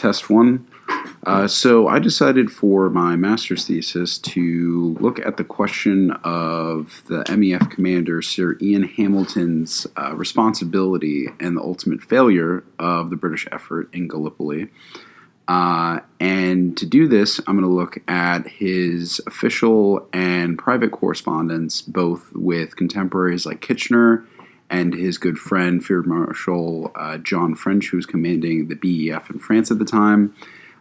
Test one. So I decided for my master's thesis to look at the question of the MEF commander, Sir Ian Hamilton's responsibility and the ultimate failure of the British effort in Gallipoli. And to do this, I'm going to look at his official and private correspondence, both with contemporaries like Kitchener and his good friend, Field Marshal John French, who was commanding the BEF in France at the time,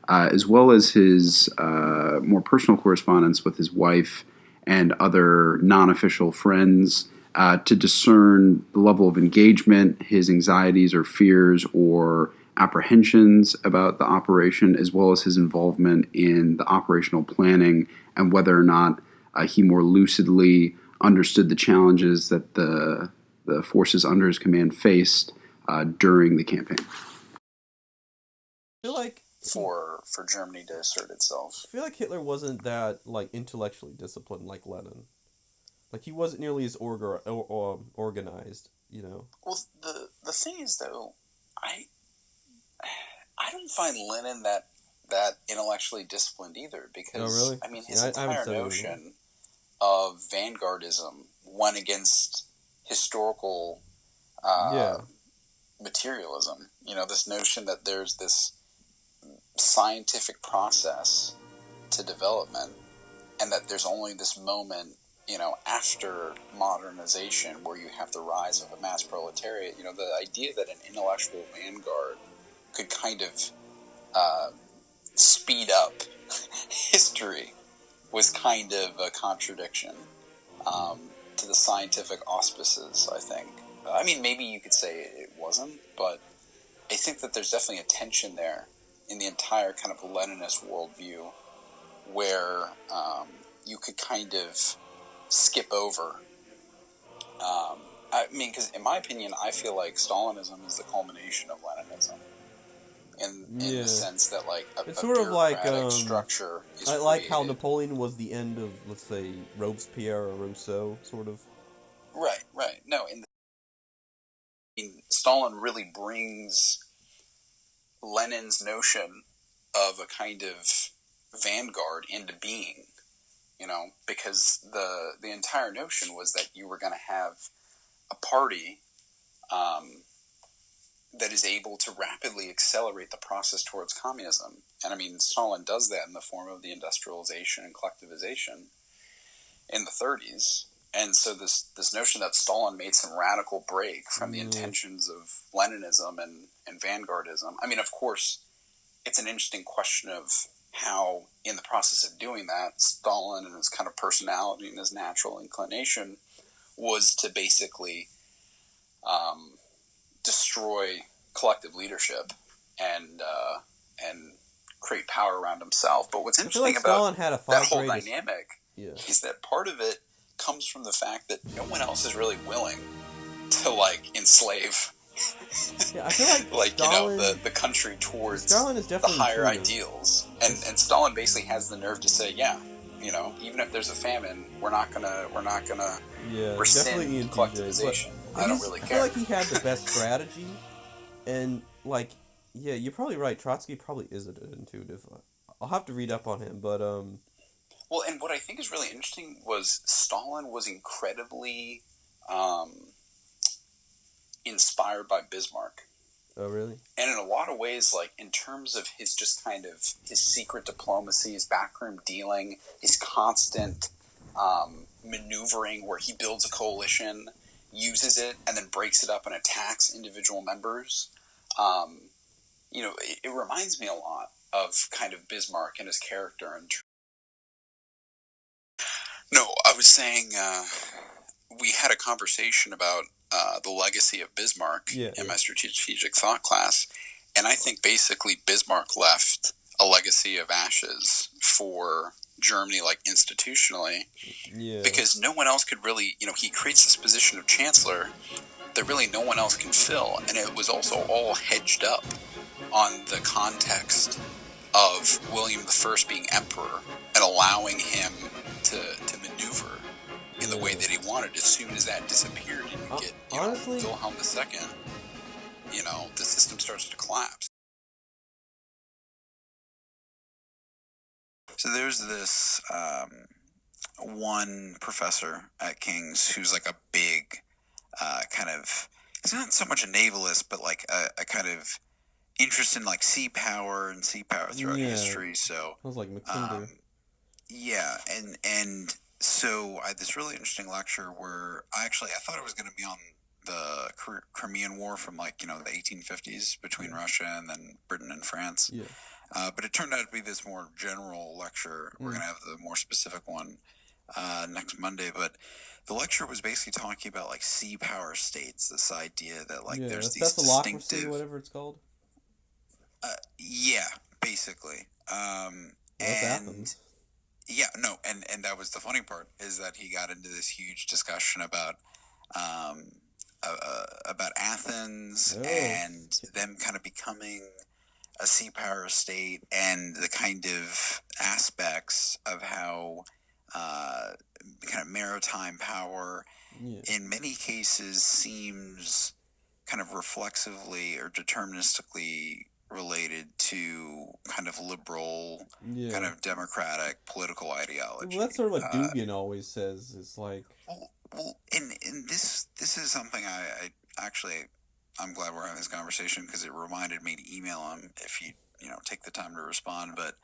as well as his more personal correspondence with his wife and other non-official friends to discern the level of engagement, his anxieties or fears or apprehensions about the operation, as well as his involvement in the operational planning and whether or not he more lucidly understood the challenges that the forces under his command faced during the campaign. I feel like for Germany to assert itself. I feel like Hitler wasn't that intellectually disciplined like Lenin. He wasn't nearly as organized, you know. Well, the thing is though, I don't find Lenin that intellectually disciplined either, because really? His entire notion of vanguardism went against historical materialism. You know, this notion that there's this scientific process to development and that there's only this moment, you know, after modernization where you have the rise of a mass proletariat. You know, the idea that an intellectual vanguard could kind of speed up history was kind of a contradiction to the scientific auspices, I think. Maybe you could say it wasn't, but I think that there's definitely a tension there in the entire kind of Leninist worldview where you could kind of skip over. Because in my opinion, I feel like Stalinism is the culmination of Leninism. In the sense that, it's sort of like structure is I like how Napoleon was the end of, let's say, Robespierre or Rousseau, sort of. Right. No, Stalin really brings Lenin's notion of a kind of vanguard into being, you know, because the entire notion was that you were going to have a party that is able to rapidly accelerate the process towards communism. And Stalin does that in the form of the industrialization and collectivization in the 30s. And so this notion that Stalin made some radical break from the intentions of Leninism and vanguardism. Of course, it's an interesting question of how, in the process of doing that, Stalin and his kind of personality and his natural inclination was to basically destroy collective leadership and create power around himself. But what's interesting about that whole dynamic is that part of it comes from the fact that no one else is really willing to enslave I feel like Stalin, the country towards the higher ideals. And Stalin basically has the nerve to say, even if there's a famine, we're not gonna rescind collectivization. I don't really care. I feel like he had the best strategy, and you're probably right. Trotsky probably isn't intuitive. I'll have to read up on him, but Well, and what I think is really interesting was Stalin was incredibly inspired by Bismarck. Oh, really? And in a lot of ways, in terms of his just kind of his secret diplomacy, his backroom dealing, his constant maneuvering where he builds a coalition, uses it, and then breaks it up and attacks individual members. It reminds me a lot of kind of Bismarck and his character. No, I was saying we had a conversation about the legacy of Bismarck in my strategic thought class, and I think basically Bismarck left a legacy of ashes for Germany, institutionally, because no one else could really, he creates this position of chancellor that really no one else can fill, and it was also all hedged up on the context of William I being emperor and allowing him to maneuver in the way that he wanted. As soon as that disappeared and you get Wilhelm II, the system starts to collapse. So there's this one professor at King's who's like a big kind of, he's not so much a navalist, but like a kind of interest in like sea power and sea power throughout history. So sounds like Mackinder. Yeah, and so I had this really interesting lecture where I thought it was going to be on the Crimean War from like the 1850s between Russia and then Britain and France. Yeah. But it turned out to be this more general lecture. We're going to have the more specific one next Monday. But the lecture was basically talking about like sea power states. This idea that like there's these distinctive, whatever it's called. Yeah, basically. That's Athens. Yeah, no, and that was the funny part, is that he got into this huge discussion about Athens and them kind of becoming a sea power state, and the kind of aspects of how kind of maritime power in many cases seems kind of reflexively or deterministically related to kind of liberal, kind of democratic political ideology. Well, that's sort of what Dugin always says. It's like, well, and this is something I'm glad we're having this conversation, because it reminded me to email him if you take the time to respond. But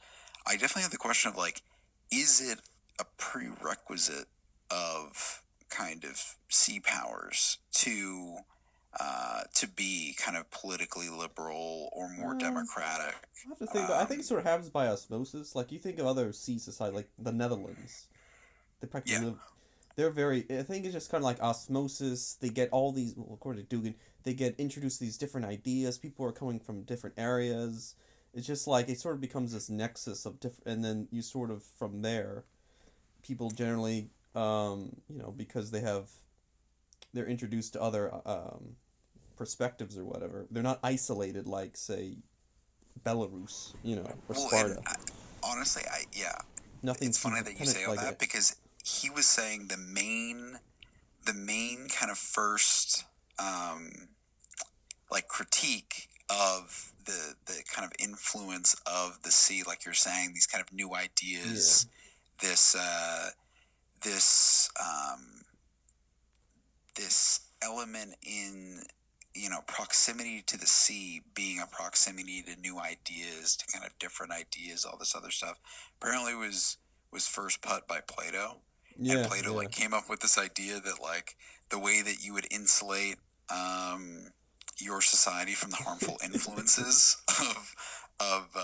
I definitely have the question of like, is it a prerequisite of kind of sea powers to be kind of politically liberal or more democratic? I have to think. I think it sort of happens by osmosis. Like, you think of other sea societies, like the Netherlands. They practically live. They're very. I think it's just kind of like osmosis. They get all these. Well, according to Dugin, they get introduced to these different ideas. People are coming from different areas. It's just like it sort of becomes this nexus of different, and then you sort of from there, people generally, because they're introduced to other perspectives or whatever. They're not isolated like, say, Belarus, or Sparta. Honestly, Nothing. It's funny that you say all like that, because he was saying the main kind of first like critique of the kind of influence of the sea, like you're saying, these kind of new ideas, this element in proximity to the sea being a proximity to new ideas, to kind of different ideas, all this other stuff, apparently was first put by Plato. And Plato like came up with this idea that like the way that you would insulate your society from the harmful influences of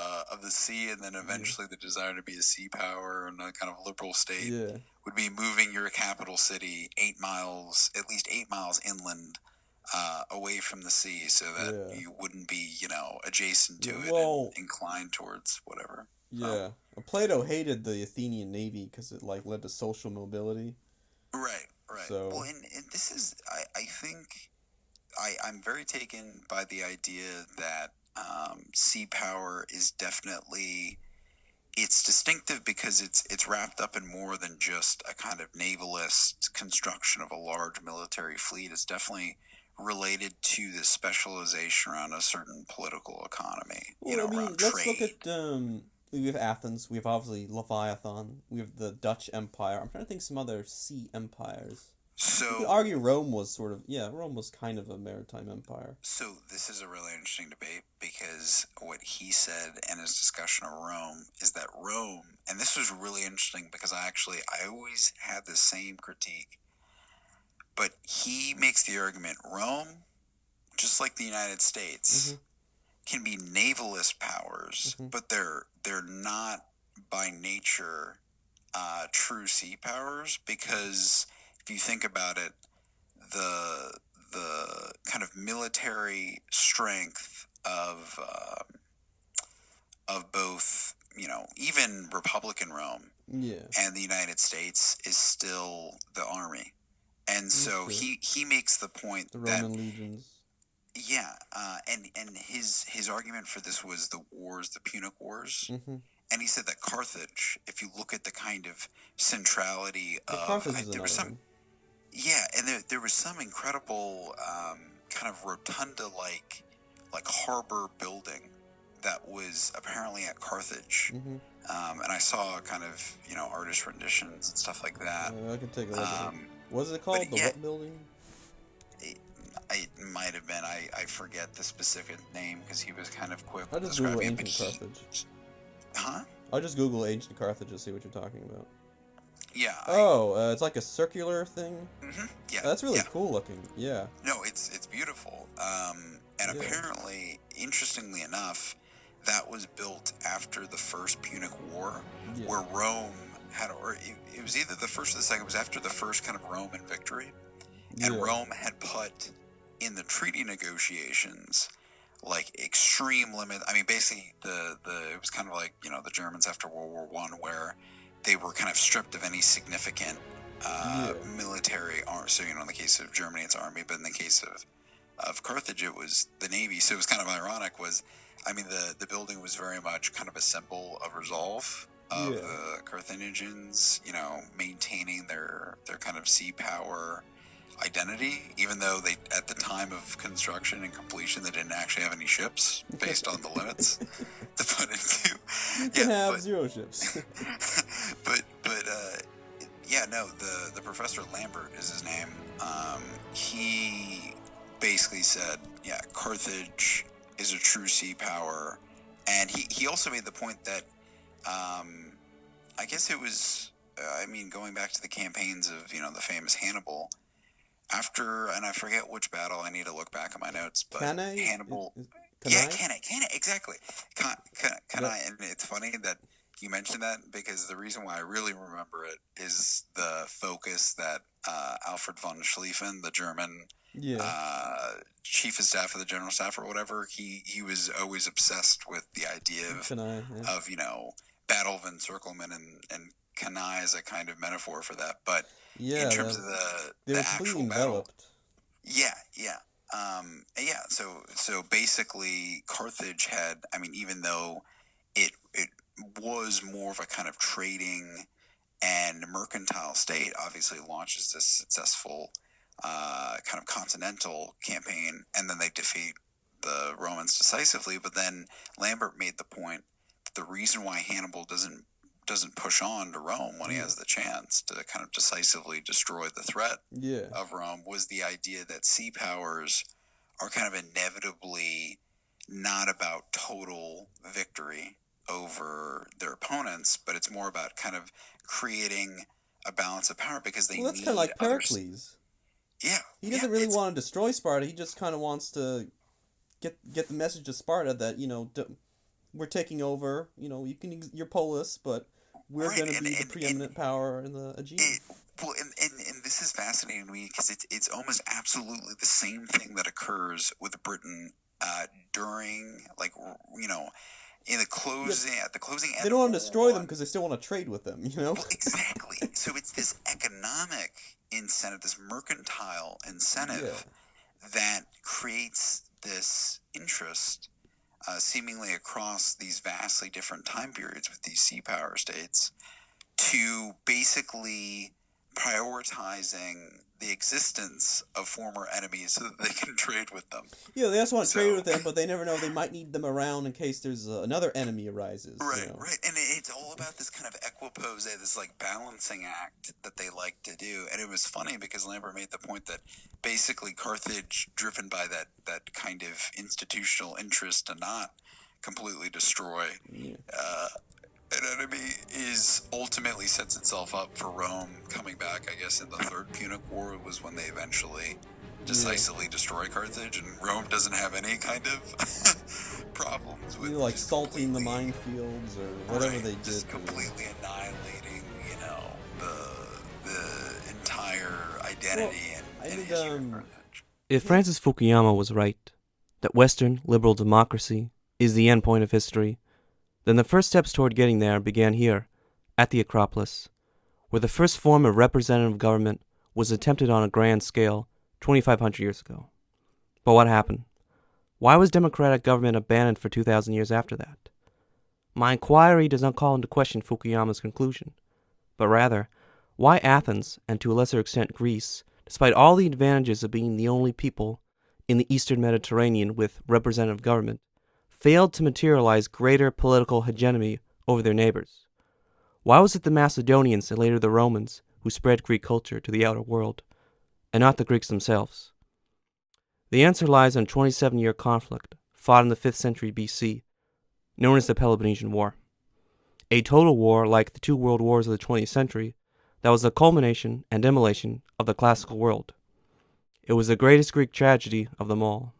the sea, and then eventually the desire to be a sea power and a kind of liberal state would be moving your capital city at least 8 miles inland, away from the sea, so that you wouldn't be adjacent to it and inclined towards whatever. Plato hated the Athenian navy because it like led to social mobility. Right. So, well, and this is, I think, I'm very taken by the idea that sea power is definitely, it's distinctive because it's wrapped up in more than just a kind of navalist construction of a large military fleet. It's definitely related to the specialization around a certain political economy. Around let's trade. Look at we have Athens. We have obviously Leviathan. We have the Dutch Empire. I'm trying to think some other sea empires. So you could argue Rome was Rome was kind of a maritime empire. So this is a really interesting debate, because what he said in his discussion of Rome is that Rome, and this was really interesting because I always had the same critique, but he makes the argument Rome, just like the United States, can be navalist powers, but they're not by nature true sea powers, because if you think about it, the kind of military strength of both, even Republican Rome and the United States is still the army. And so he makes the point the Roman legions. Yeah, and his argument for this was the Punic Wars. And he said that Carthage, if you look at the kind of centrality of, there was some, and there was some incredible kind of rotunda like harbor building that was apparently at Carthage. Mm-hmm. And I saw kind of, artist renditions and stuff like that. I can take a look at it. What is it called? What building? It might have been. I forget the specific name because he was kind of quick. I'll just Google ancient Carthage. Huh? I'll just Google ancient Carthage to see what you're talking about. Yeah. It's like a circular thing. Mm-hmm. Yeah. That's really cool looking. Yeah. No, it's beautiful. And apparently, interestingly enough, that was built after the First Punic War, where Rome had, or it was either the first or the second. It was after the first kind of Roman victory, and Rome had put in the treaty negotiations like extreme limit. I mean, basically, it was kind of like the Germans after World War I, where they were kind of stripped of any significant military arm. So in the case of Germany, it's army, but in the case of Carthage, it was the navy. So it was kind of ironic. The building was very much kind of a symbol of resolve of the Carthaginians, maintaining their kind of sea power identity, even though they, at the time of construction and completion, they didn't actually have any ships based on the limits to put into. You can have 0 ships. The Professor Lambert is his name. He basically said, Carthage is a true sea power, and he also made the point that, I guess it was, going back to the campaigns of, the famous Hannibal, after, and I forget which battle, I need to look back at my notes, but Cannae? Hannibal... Cannae, exactly. Cannae, and it's funny that you mentioned that, because the reason why I really remember it is the focus that Alfred von Schlieffen, the German chief of staff of the general staff or whatever, he was always obsessed with the idea of battle of encirclement, and Cannae is a kind of metaphor for that. But in terms of the actual battle, so basically Carthage had, even though it was more of a kind of trading and mercantile state, obviously launches this successful kind of continental campaign, and then they defeat the Romans decisively. But then Lambert made the point that the reason why Hannibal doesn't push on to Rome when he has the chance to kind of decisively destroy the threat of Rome was the idea that sea powers are kind of inevitably not about total victory over their opponents, but it's more about kind of creating a balance of power, because they that's need kind of like Pericles. He doesn't really want to destroy Sparta. He just kind of wants to get the message to Sparta that, we're taking over. You're Polis, but we're going to be the preeminent power in the Aegean. And this is fascinating to me, because it's almost absolutely the same thing that occurs with Britain during, in the closing, at the closing end. They don't want to destroy them because they still want to trade with them, Well, exactly. So it's this economic incentive, this mercantile incentive that creates this interest seemingly across these vastly different time periods with these sea power states, to basically prioritizing the existence of former enemies so that they can trade with them. Yeah, they also want to trade with them, but they never know, they might need them around in case there's another enemy arises. Right. And it's all about this kind of equipoise, this balancing act that they like to do. And it was funny because Lambert made the point that basically Carthage, driven by that kind of institutional interest to not completely destroy an enemy, ultimately sets itself up for Rome coming back. I guess in the Third Punic War was when they eventually decisively destroy Carthage, and Rome doesn't have any kind of problems with salting the minefields or whatever they did. Just completely annihilating, the entire identity and history of Carthage. If Francis Fukuyama was right, that Western liberal democracy is the end point of history, then the first steps toward getting there began here, at the Acropolis, where the first form of representative government was attempted on a grand scale 2,500 years ago. But what happened? Why was democratic government abandoned for 2,000 years after that? My inquiry does not call into question Fukuyama's conclusion, but rather, why Athens, and to a lesser extent Greece, despite all the advantages of being the only people in the Eastern Mediterranean with representative government, failed to materialize greater political hegemony over their neighbors? Why was it the Macedonians and later the Romans who spread Greek culture to the outer world, and not the Greeks themselves? The answer lies in a 27-year conflict fought in the 5th century BC, known as the Peloponnesian War. A total war like the two world wars of the 20th century that was the culmination and immolation of the classical world. It was the greatest Greek tragedy of them all.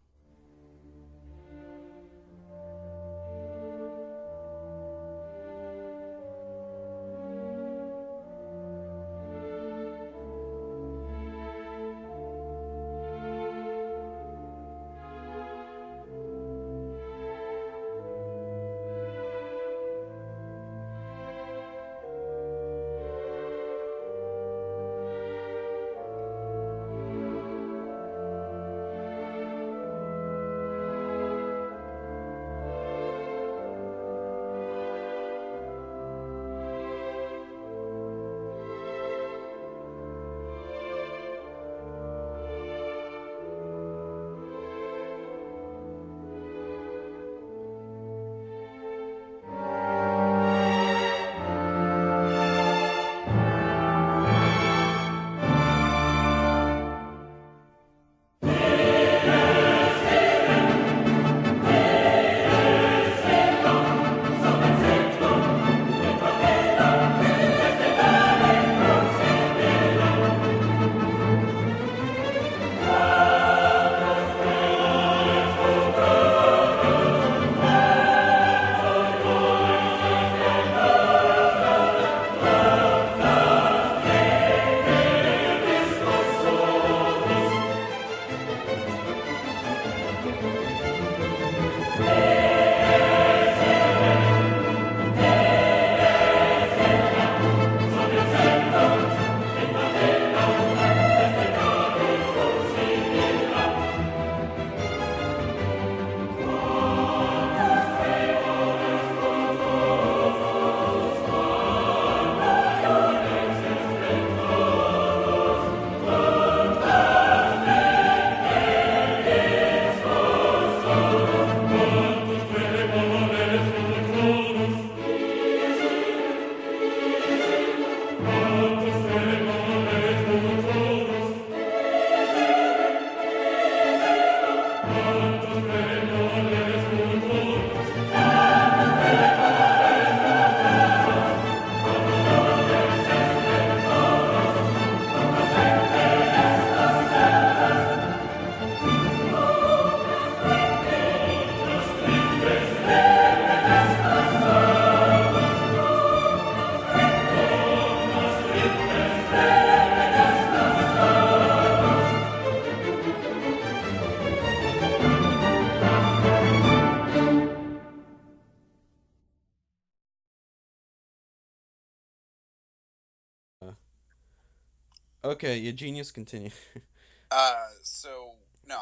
Okay, your genius, continue.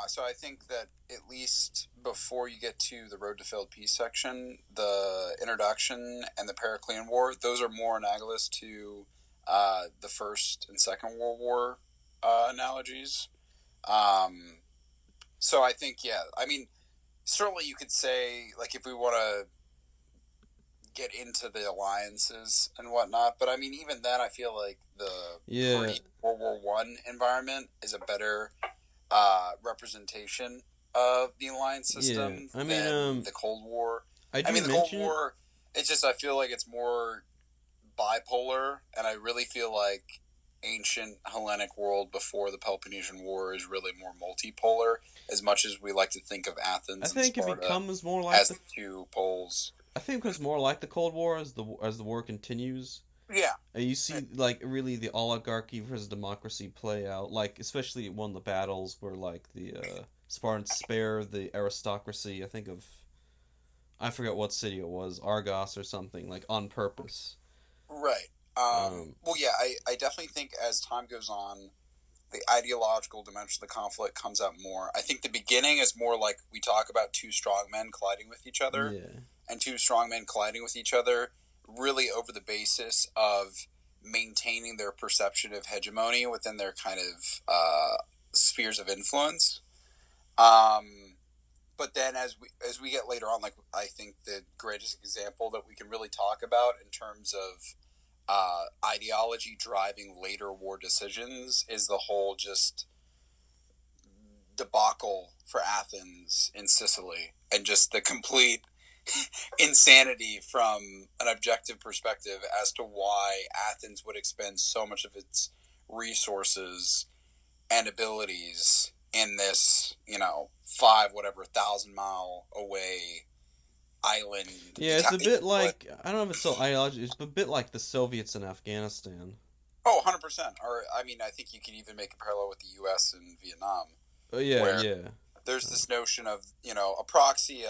So I think that at least before you get to the Road to Failed Peace section, the introduction and the Periclean War, those are more analogous to the First and Second World War analogies. So I think, yeah, I mean, certainly you could say, like, if we want to get into the alliances and whatnot, but I mean, even then, I feel like the pre-World War One environment is a better representation of the alliance system than the Cold War. The Cold War, it's just, I feel like it's more bipolar, and I really feel like ancient Hellenic world before the Peloponnesian War is really more multipolar, as much as we like to think of Athens and Sparta it becomes more like as the two poles. I think it becomes more like the Cold War as the war continues. Yeah. You see, like, really the oligarchy versus democracy play out, like, especially one of the battles where, like, the Spartans spare the aristocracy, I forget what city it was, Argos or something, like, on purpose. Right. Well, yeah, I definitely think as time goes on, the ideological dimension of the conflict comes out more. I think the beginning is more like we talk about two strong men colliding with each other, and two strong men colliding with each other really over the basis of maintaining their perception of hegemony within their kind of spheres of influence. But but then as we get later on, like I think the greatest example that we can really talk about in terms of ideology driving later war decisions is the whole just debacle for Athens in Sicily, and just the complete insanity from an objective perspective as to why Athens would expend so much of its resources and abilities in this, 5,000 mile away island. Yeah, it's a bit like, I don't know if it's so ideological, it's a bit like the Soviets in Afghanistan. Oh, 100%. Or, I mean, I think you can even make a parallel with the U.S. and Vietnam. Oh, yeah, yeah. There's this notion of, a proxy,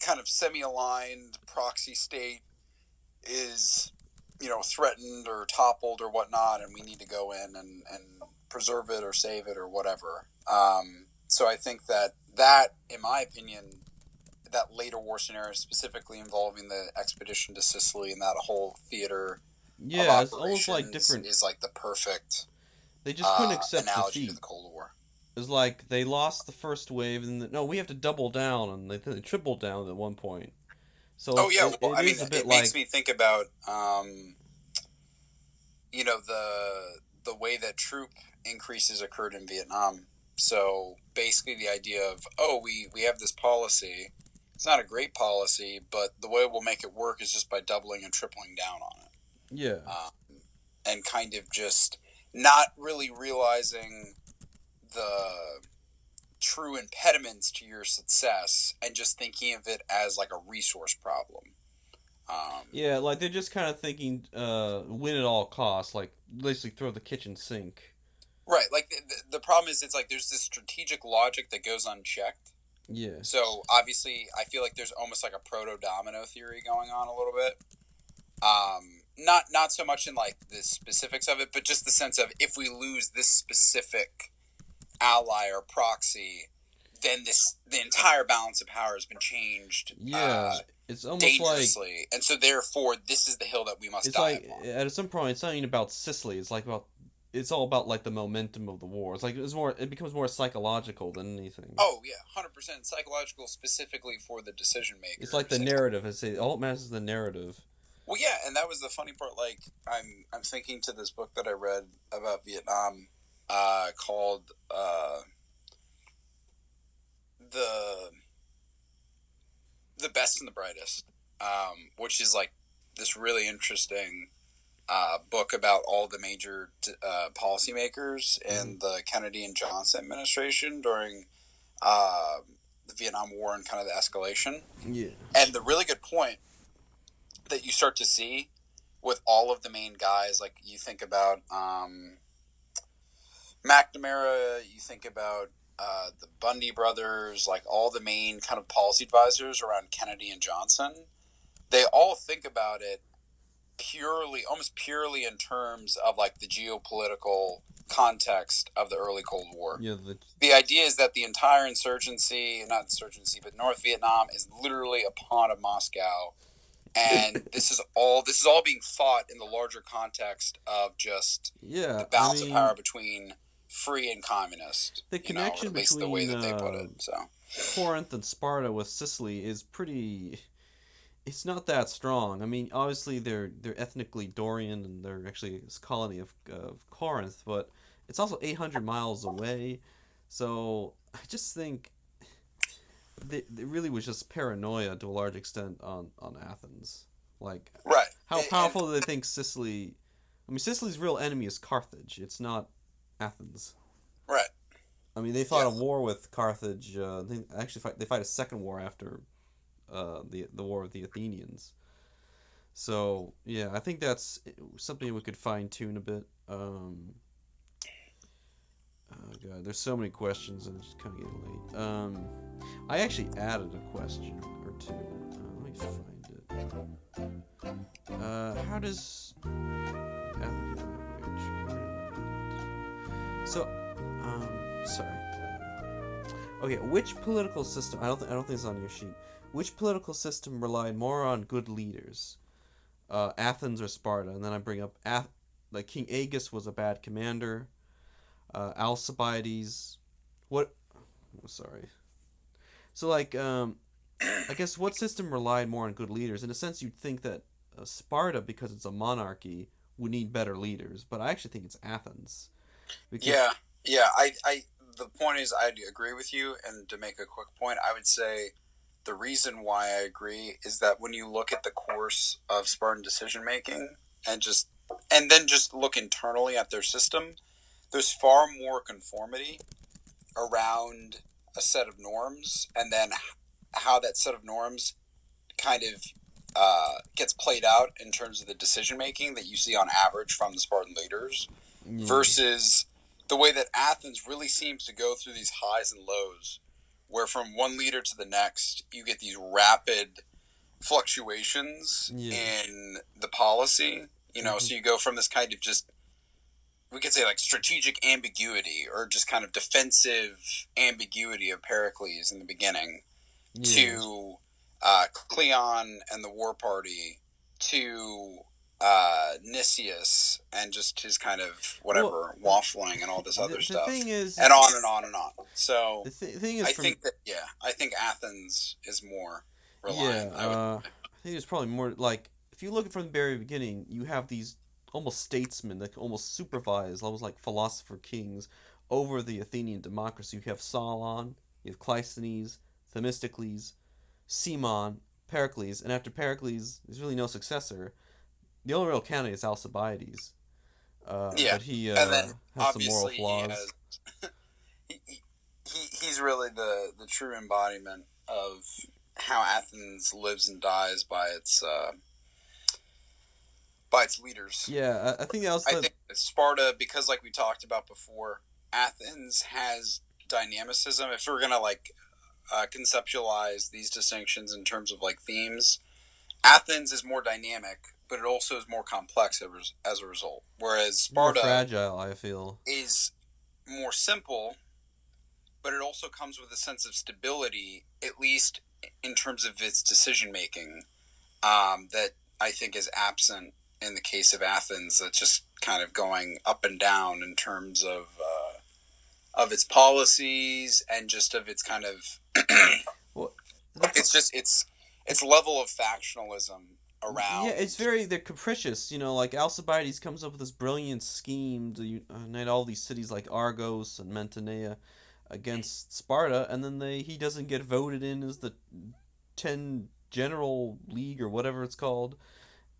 kind of semi-aligned proxy state is, threatened or toppled or whatnot, and we need to go in and preserve it or save it or whatever. So I think that, in my opinion, that later war scenario, specifically involving the expedition to Sicily and that whole theater, yeah, it's almost like different. Is like the perfect. They just couldn't accept analogy defeat. To the Cold War. It was like they lost the first wave, and no, we have to double down, and they tripled down at one point. So it makes me think about the way that troop increases occurred in Vietnam. So basically the idea of, we have this policy. It's not a great policy, but the way we'll make it work is just by doubling and tripling down on it. Yeah. And kind of just not really realizing the true impediments to your success and just thinking of it as like a resource problem. Yeah, like they're just kind of thinking win at all costs, like basically throw the kitchen sink. Right, like the problem is it's like there's this strategic logic that goes unchecked. Yeah. So obviously I feel like there's almost like a proto-domino theory going on a little bit. Not so much in like the specifics of it, but just the sense of if we lose this specific ally or proxy, then the entire balance of power has been changed. Yeah, it's almost dangerously, like, and so therefore this is the hill that we must die upon. It's like at some point it's not even about Sicily. It's all about like the momentum of the war. It's like it becomes more psychological than anything. Oh yeah, 100% psychological, specifically for the decision makers. It's like the narrative. I say all it matters is the narrative. Well, yeah, and that was the funny part. Like I'm thinking to this book that I read about Vietnam, called the Best and the Brightest, which is like this really interesting book about all the major policymakers in the Kennedy and Johnson administration during the Vietnam War and kind of the escalation. Yeah. And the really good point that you start to see with all of the main guys, like you think about McNamara, you think about the Bundy brothers, like all the main kind of policy advisors around Kennedy and Johnson, they all think about it almost purely in terms of like the geopolitical context of the early Cold War. Yeah, the idea is that the entire but North Vietnam is literally a pawn of Moscow, and this is all being fought in the larger context of just the balance of power between free and communist. The connection between the way that they put it. So Corinth and Sparta with Sicily is pretty. It's not that strong. I mean, obviously they're ethnically Dorian and they're actually a colony of Corinth, but it's also 800 miles away. So I just think it really was just paranoia to a large extent on Athens. Like, right. How powerful do they think Sicily? I mean, Sicily's real enemy is Carthage. It's not Athens. Right. I mean, they fought a war with Carthage. They fight a second war after the war with the Athenians. So yeah, I think that's something we could fine tune a bit. Oh god, there's so many questions and it's kind of getting late. I actually added a question or two. Let me find it. How does sorry. Okay, which political system? I don't think it's on your sheet. Which political system relied more on good leaders? Athens or Sparta? And then I bring up like King Agis was a bad commander. Alcibiades. What sorry. So, like, I guess what system relied more on good leaders? In a sense, you'd think that Sparta, because it's a monarchy, would need better leaders, but I actually think it's Athens. Because... the point is, I agree with you, and to make a quick point, I would say the reason why I agree is that when you look at the course of Spartan decision making and then just look internally at their system, there's far more conformity around a set of norms, and then how that set of norms kind of gets played out in terms of the decision making that you see on average from the Spartan leaders, versus the way that Athens really seems to go through these highs and lows, where from one leader to the next, you get these rapid fluctuations in the policy. So you go from this kind of just, we could say like strategic ambiguity or just kind of defensive ambiguity of Pericles in the beginning to Cleon and the war party to Nicias and just his kind of waffling and all this other stuff. The thing is, and on and on and on. So the thing is, I think Athens is more reliant. I think it's probably more like, if you look at from the very beginning, you have these almost statesmen that almost supervise, almost like philosopher kings over the Athenian democracy. You have Solon, you have Cleisthenes, Themistocles, Cimon, Pericles, and after Pericles, there's really no succester. The only real candidate is Alcibiades. But he has some moral flaws. He's really the true embodiment of how Athens lives and dies by its leaders. Yeah, I think I think Sparta, because like we talked about before, Athens has dynamicism. If we're gonna conceptualize these distinctions in terms of like themes, Athens is more dynamic, but it also is more complex as a result. Whereas Sparta, more fragile, I feel, is more simple, but it also comes with a sense of stability, at least in terms of its decision making, that I think is absent in the case of Athens. That's just kind of going up and down in terms of its policies and just of its kind of its level of factionalism around. Yeah, they're capricious. Like Alcibiades comes up with this brilliant scheme to unite all these cities like Argos and Mantinea against Sparta, and then he doesn't get voted in as the 10 General League or whatever it's called,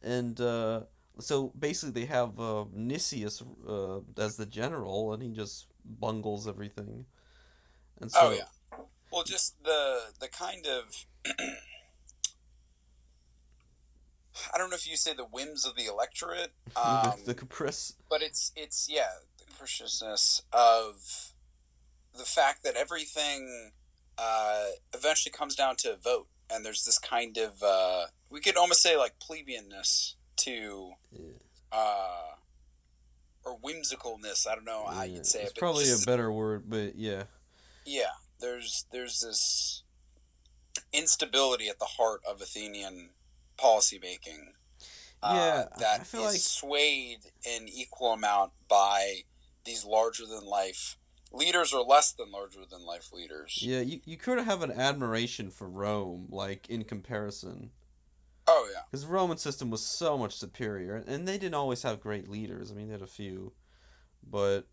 and so basically they have Nicias as the general, and he just bungles everything. And so, well, just the kind of I don't know if you say the whims of the electorate, the caprice, but it's the capriciousness of the fact that everything eventually comes down to a vote, and there's this kind of we could almost say like plebeianness to or whimsicalness. I don't know how you'd say it's it. It's probably a better word, but yeah. There's this instability at the heart of Athenian policy making. That is swayed in equal amount by these larger than life leaders or less than larger than life leaders. Yeah, you could have an admiration for Rome, like in comparison. Oh yeah, because the Roman system was so much superior, and they didn't always have great leaders. I mean, they had a few, but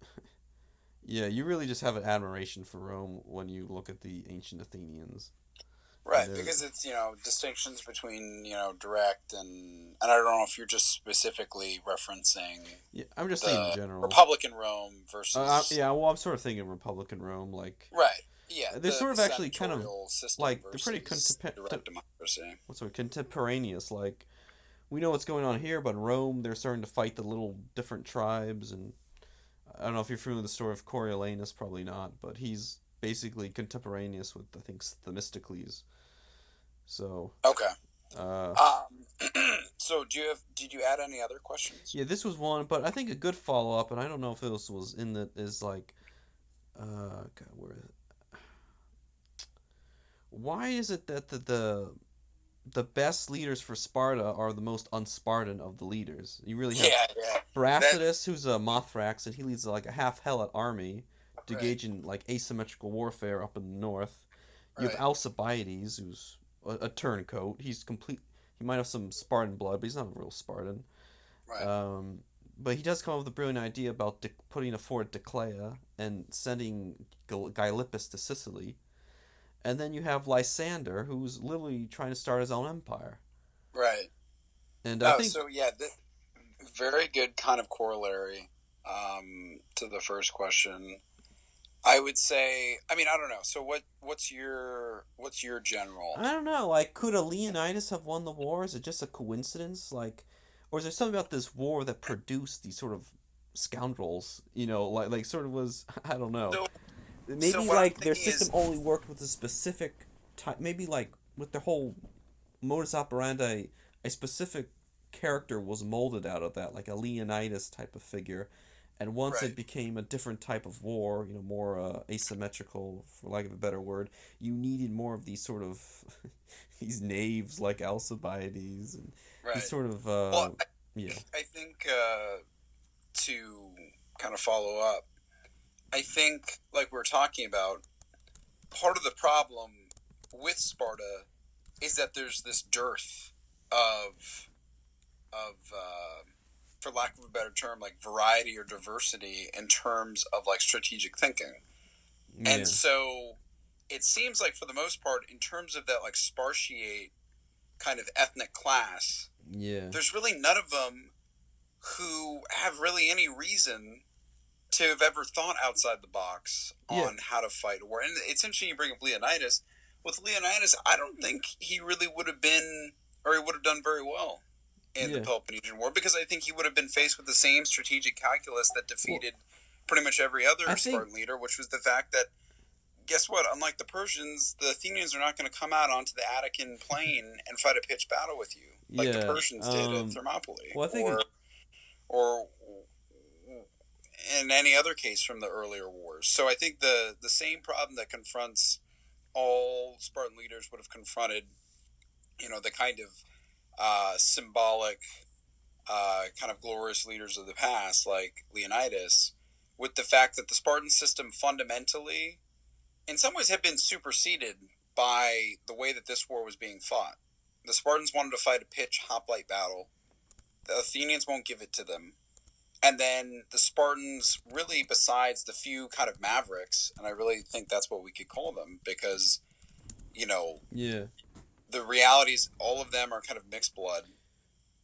yeah, you really just have an admiration for Rome when you look at the ancient Athenians. Right, because it's, distinctions between, direct and I don't know if you're just specifically referencing... Yeah, I'm just saying in general. Republican Rome versus... I'm sort of thinking Republican Rome, like... Right, yeah. They're sort of actually kind of, like, they're pretty contemporaneous, like, we know what's going on here, but in Rome, they're starting to fight the little different tribes, and I don't know if you're familiar with the story of Coriolanus, probably not, but he's basically contemporaneous with, I think, Themistocles. So okay. So did you add any other questions? Yeah, this was one, but I think a good follow up, and I don't know if this was in the is like, God, where is it? Why is it that the best leaders for Sparta are the most unspartan of the leaders? You really have Brasidas, who's a Mothrax, and he leads like a half Helot army, to engage in like asymmetrical warfare up in the north. You have Right. Alcibiades, who's a turncoat. He might have some Spartan blood, but he's not a real Spartan. Right. But he does come up with a brilliant idea about putting a fort at Declea and sending Gylippus to Sicily. And then you have Lysander, who's literally trying to start his own empire. Right. And I think so yeah, very good kind of corollary to the first question. I would say, I mean, I don't know. So what's your general? I don't know. Like, could a Leonidas have won the war? Is it just a coincidence? Like, or is there something about this war that produced these sort of scoundrels? You know, like sort of was I don't know. So, Maybe what like I'm their thinking system only worked with a specific type. Maybe like with their whole modus operandi, a specific character was molded out of that, like a Leonidas type of figure. And once Right. it became a different type of war, more asymmetrical, for lack of a better word, you needed more of these sort of these knaves like Alcibiades and Right. these sort of Well, yeah. I think to kind of follow up, I think like we're talking about, part of the problem with Sparta is that there's this dearth of for lack of a better term, like variety or diversity in terms of like strategic thinking. Yeah. And so it seems like for the most part, in terms of that like spartiate kind of ethnic class, Yeah. there's really none of them who have really any reason to have ever thought outside the box on how to fight a war. And it's interesting you bring up Leonidas. With Leonidas, I don't think he really would have been, or he would have done very well in the Peloponnesian War, because I think he would have been faced with the same strategic calculus that defeated pretty much every other Spartan leader, which was the fact that, guess what? Unlike the Persians, the Athenians are not going to come out onto the Attican plain and fight a pitched battle with you like the Persians did at Thermopylae, well, I think or in any other case from the earlier wars. So I think the same problem that confronts all Spartan leaders would have confronted, the kind of symbolic, kind of glorious leaders of the past, like Leonidas, with the fact that the Spartan system fundamentally, in some ways, had been superseded by the way that this war was being fought. The Spartans wanted to fight a pitch hoplite battle. The Athenians won't give it to them. And then the Spartans, really, besides the few kind of mavericks, and I really think that's what we could call them, because, the reality is all of them are kind of mixed blood.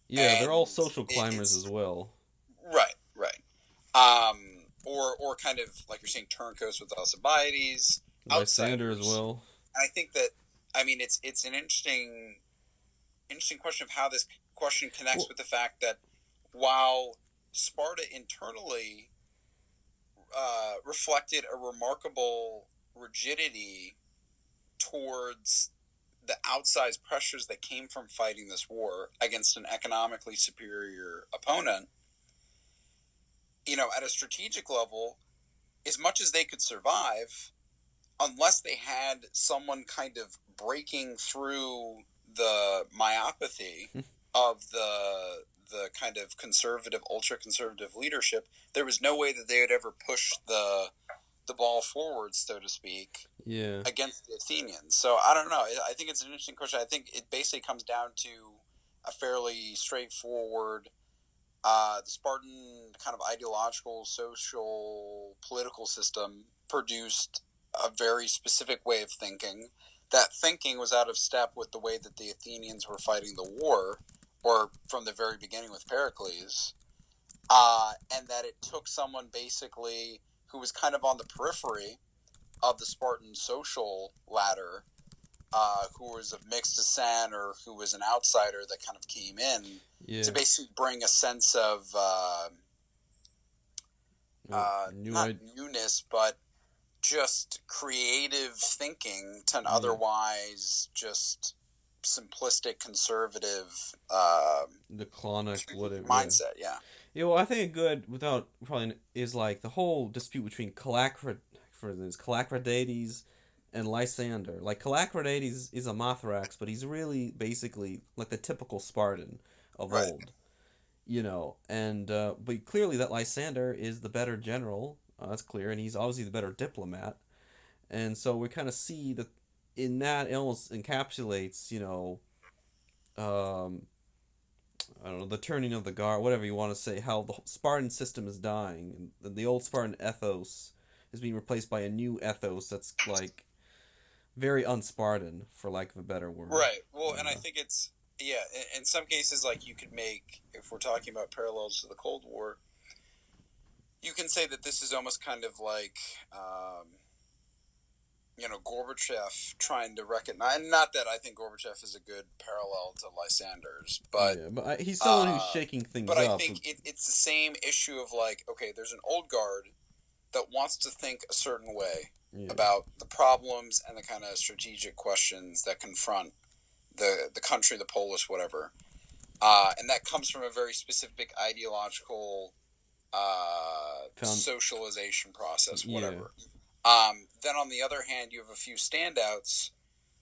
Yeah, they're all social climbers as well. Right. Or kind of, like you're saying, turncoats with Alcibiades. Lysander as well. And I think that, it's an interesting question of how this question connects with the fact that while Sparta internally reflected a remarkable rigidity towards the outsized pressures that came from fighting this war against an economically superior opponent, at a strategic level, as much as they could survive, unless they had someone kind of breaking through the myopathy of the kind of conservative, ultra-conservative leadership, there was no way that they would ever push the ball forward, so to speak, against the Athenians. So I don't know. I think it's an interesting question. I think it basically comes down to a fairly straightforward, the Spartan kind of ideological, social, political system produced a very specific way of thinking. That thinking was out of step with the way that the Athenians were fighting the war, or from the very beginning with Pericles, and that it took someone basically who was kind of on the periphery of the Spartan social ladder, who was of mixed descent or who was an outsider that kind of came in to basically bring a sense of not newness, but just creative thinking to an otherwise just simplistic, conservative, laconic, whatever mindset. Yeah, well, I think a good is like the whole dispute between Callicratides and Lysander. Like Callicratides is a Mothrax, but he's really basically like the typical Spartan of old, and but clearly that Lysander is the better general. That's clear, and he's obviously the better diplomat. And so we kind of see that in that it almost encapsulates, um, I don't know, the turning of the guard, whatever you want to say, how the Spartan system is dying, and the old Spartan ethos is being replaced by a new ethos that's like very un-Spartan, for lack of a better word. Right. Well, and I think it's, yeah, in some cases, like, you could make, if we're talking about parallels to the Cold War, you can say that this is almost kind of like, Gorbachev trying to recognize, not that I think Gorbachev is a good parallel to Lysanders, but, he's someone who's shaking things up. But I think it's the same issue of, like, okay, there's an old guard that wants to think a certain way about the problems and the kind of strategic questions that confront the country, the polis, whatever. And that comes from a very specific ideological socialization process, whatever. Then on the other hand, you have a few standouts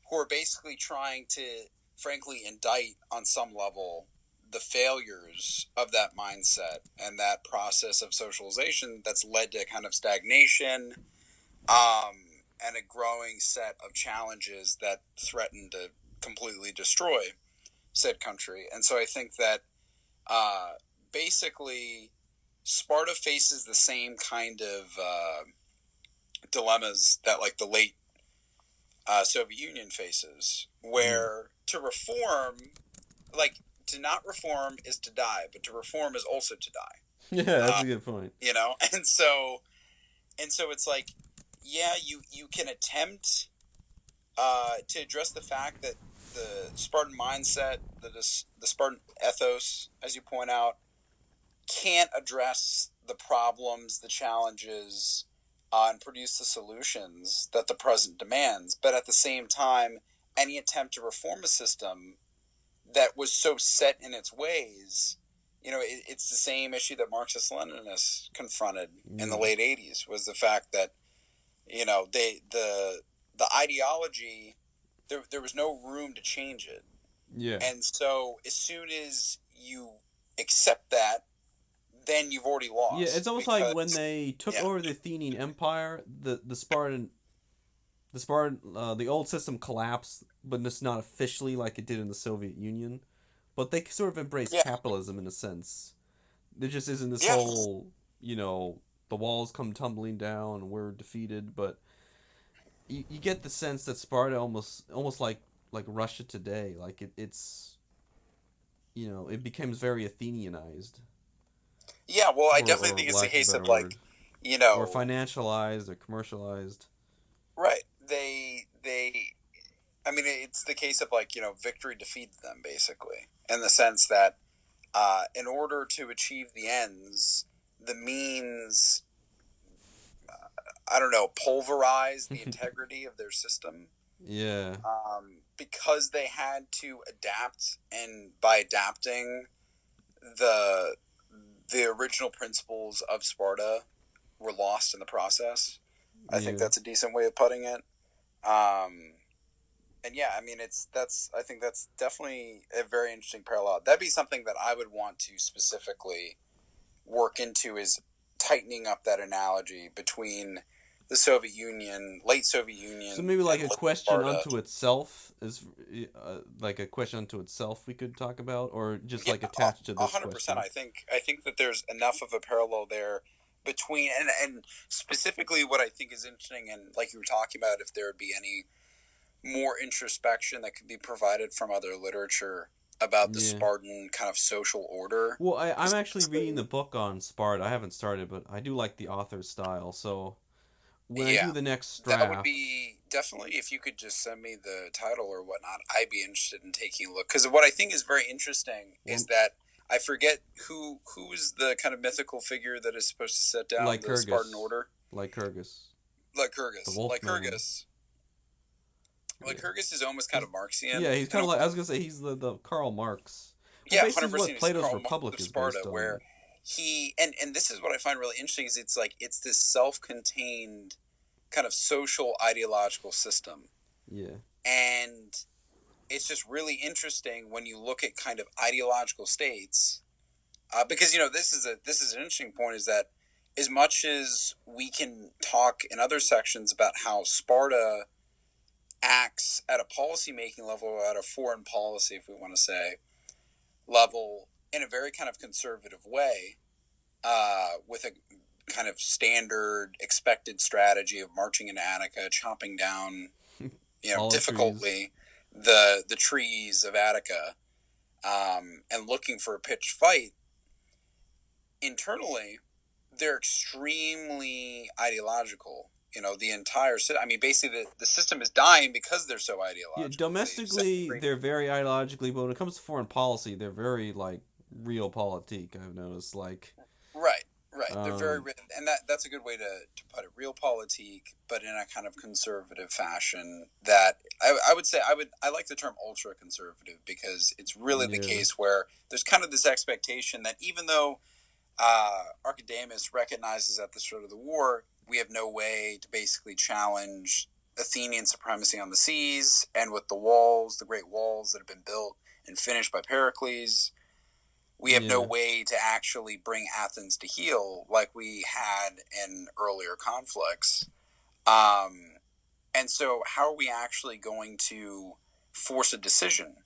who are basically trying to, frankly, indict on some level the failures of that mindset and that process of socialization that's led to kind of stagnation and a growing set of challenges that threaten to completely destroy said country. And so I think that basically Sparta faces the same kind of dilemmas that, like, the late Soviet Union faces, where to reform, like, to not reform is to die, but to reform is also to die. Yeah, that's a good point. And so it's like, yeah, you can attempt to address the fact that the Spartan mindset, the Spartan ethos, as you point out, can't address the problems, the challenges, and produce the solutions that the present demands. But at the same time, any attempt to reform a system that was so set in its ways, it's the same issue that Marxist-Leninists confronted in the late 80s, was the fact that, the ideology, there was no room to change it. Yeah. And so as soon as you accept that, then you've already lost. Yeah, it's almost like when they took over the Athenian Empire, the old system collapsed, but it's not officially like it did in the Soviet Union. But they sort of embraced capitalism in a sense. There just isn't this whole, the walls come tumbling down and we're defeated. But you get the sense that Sparta almost like Russia today, like it's, it becomes very Athenianized. Yeah, well, I definitely think it's a case of, like, or financialized or commercialized. Right. It's the case of, like, victory defeated them, basically, in the sense that in order to achieve the ends, the means, pulverize the integrity of their system. Yeah. Because they had to adapt, and by adapting, the original principles of Sparta were lost in the process. I think that's a decent way of putting it. And yeah, I think that's definitely a very interesting parallel. That'd be something that I would want to specifically work into, is tightening up that analogy between the Soviet Union, late Soviet Union. So maybe like a question Sparta. Unto itself is like a question unto itself we could talk about, or just like attached to this 100%. Question? I think that there's enough of a parallel there between, and specifically what I think is interesting, and like you were talking about, if there would be any more introspection that could be provided from other literature about the Spartan kind of social order. Well, I'm actually reading the book on Sparta. I haven't started, but I do like the author's style, so when I do the next draft, that would be definitely, if you could just send me the title or whatnot, I'd be interested in taking a look. Because what I think is very interesting is that I forget who's the kind of mythical figure that is supposed to set down the Spartan order. Lycurgus. Lycurgus is almost kind of Marxian. Yeah, he's kind of like, I was gonna say he's the Karl Marx. Well, yeah, 100%. What Plato's Republic is Sparta, where he and this is what I find really interesting, is it's this self-contained kind of social ideological system. Yeah. And it's just really interesting when you look at kind of ideological states, because this is an interesting point, is that as much as we can talk in other sections about how Sparta acts at a policy-making level, or at a foreign policy, if we want to say, level, in a very kind of conservative way, with a kind of standard expected strategy of marching into Attica, chopping down, difficultly the trees of Attica, and looking for a pitched fight. Internally, they're extremely ideological. The entire system. I mean, basically, the system is dying because they're so ideological. Yeah, domestically, they're very ideologically, but when it comes to foreign policy, they're very like realpolitik. I've noticed, like. Right. They're very, and that's a good way to put it. Realpolitik, but in a kind of conservative fashion. That I would say I like the term ultra conservative, because it's really the case where there's kind of this expectation that even though Archidamus recognizes at the start of the war, we have no way to basically challenge Athenian supremacy on the seas, and with the walls, the great walls that have been built and finished by Pericles, we have no way to actually bring Athens to heel like we had in earlier conflicts. And so how are we actually going to force a decision?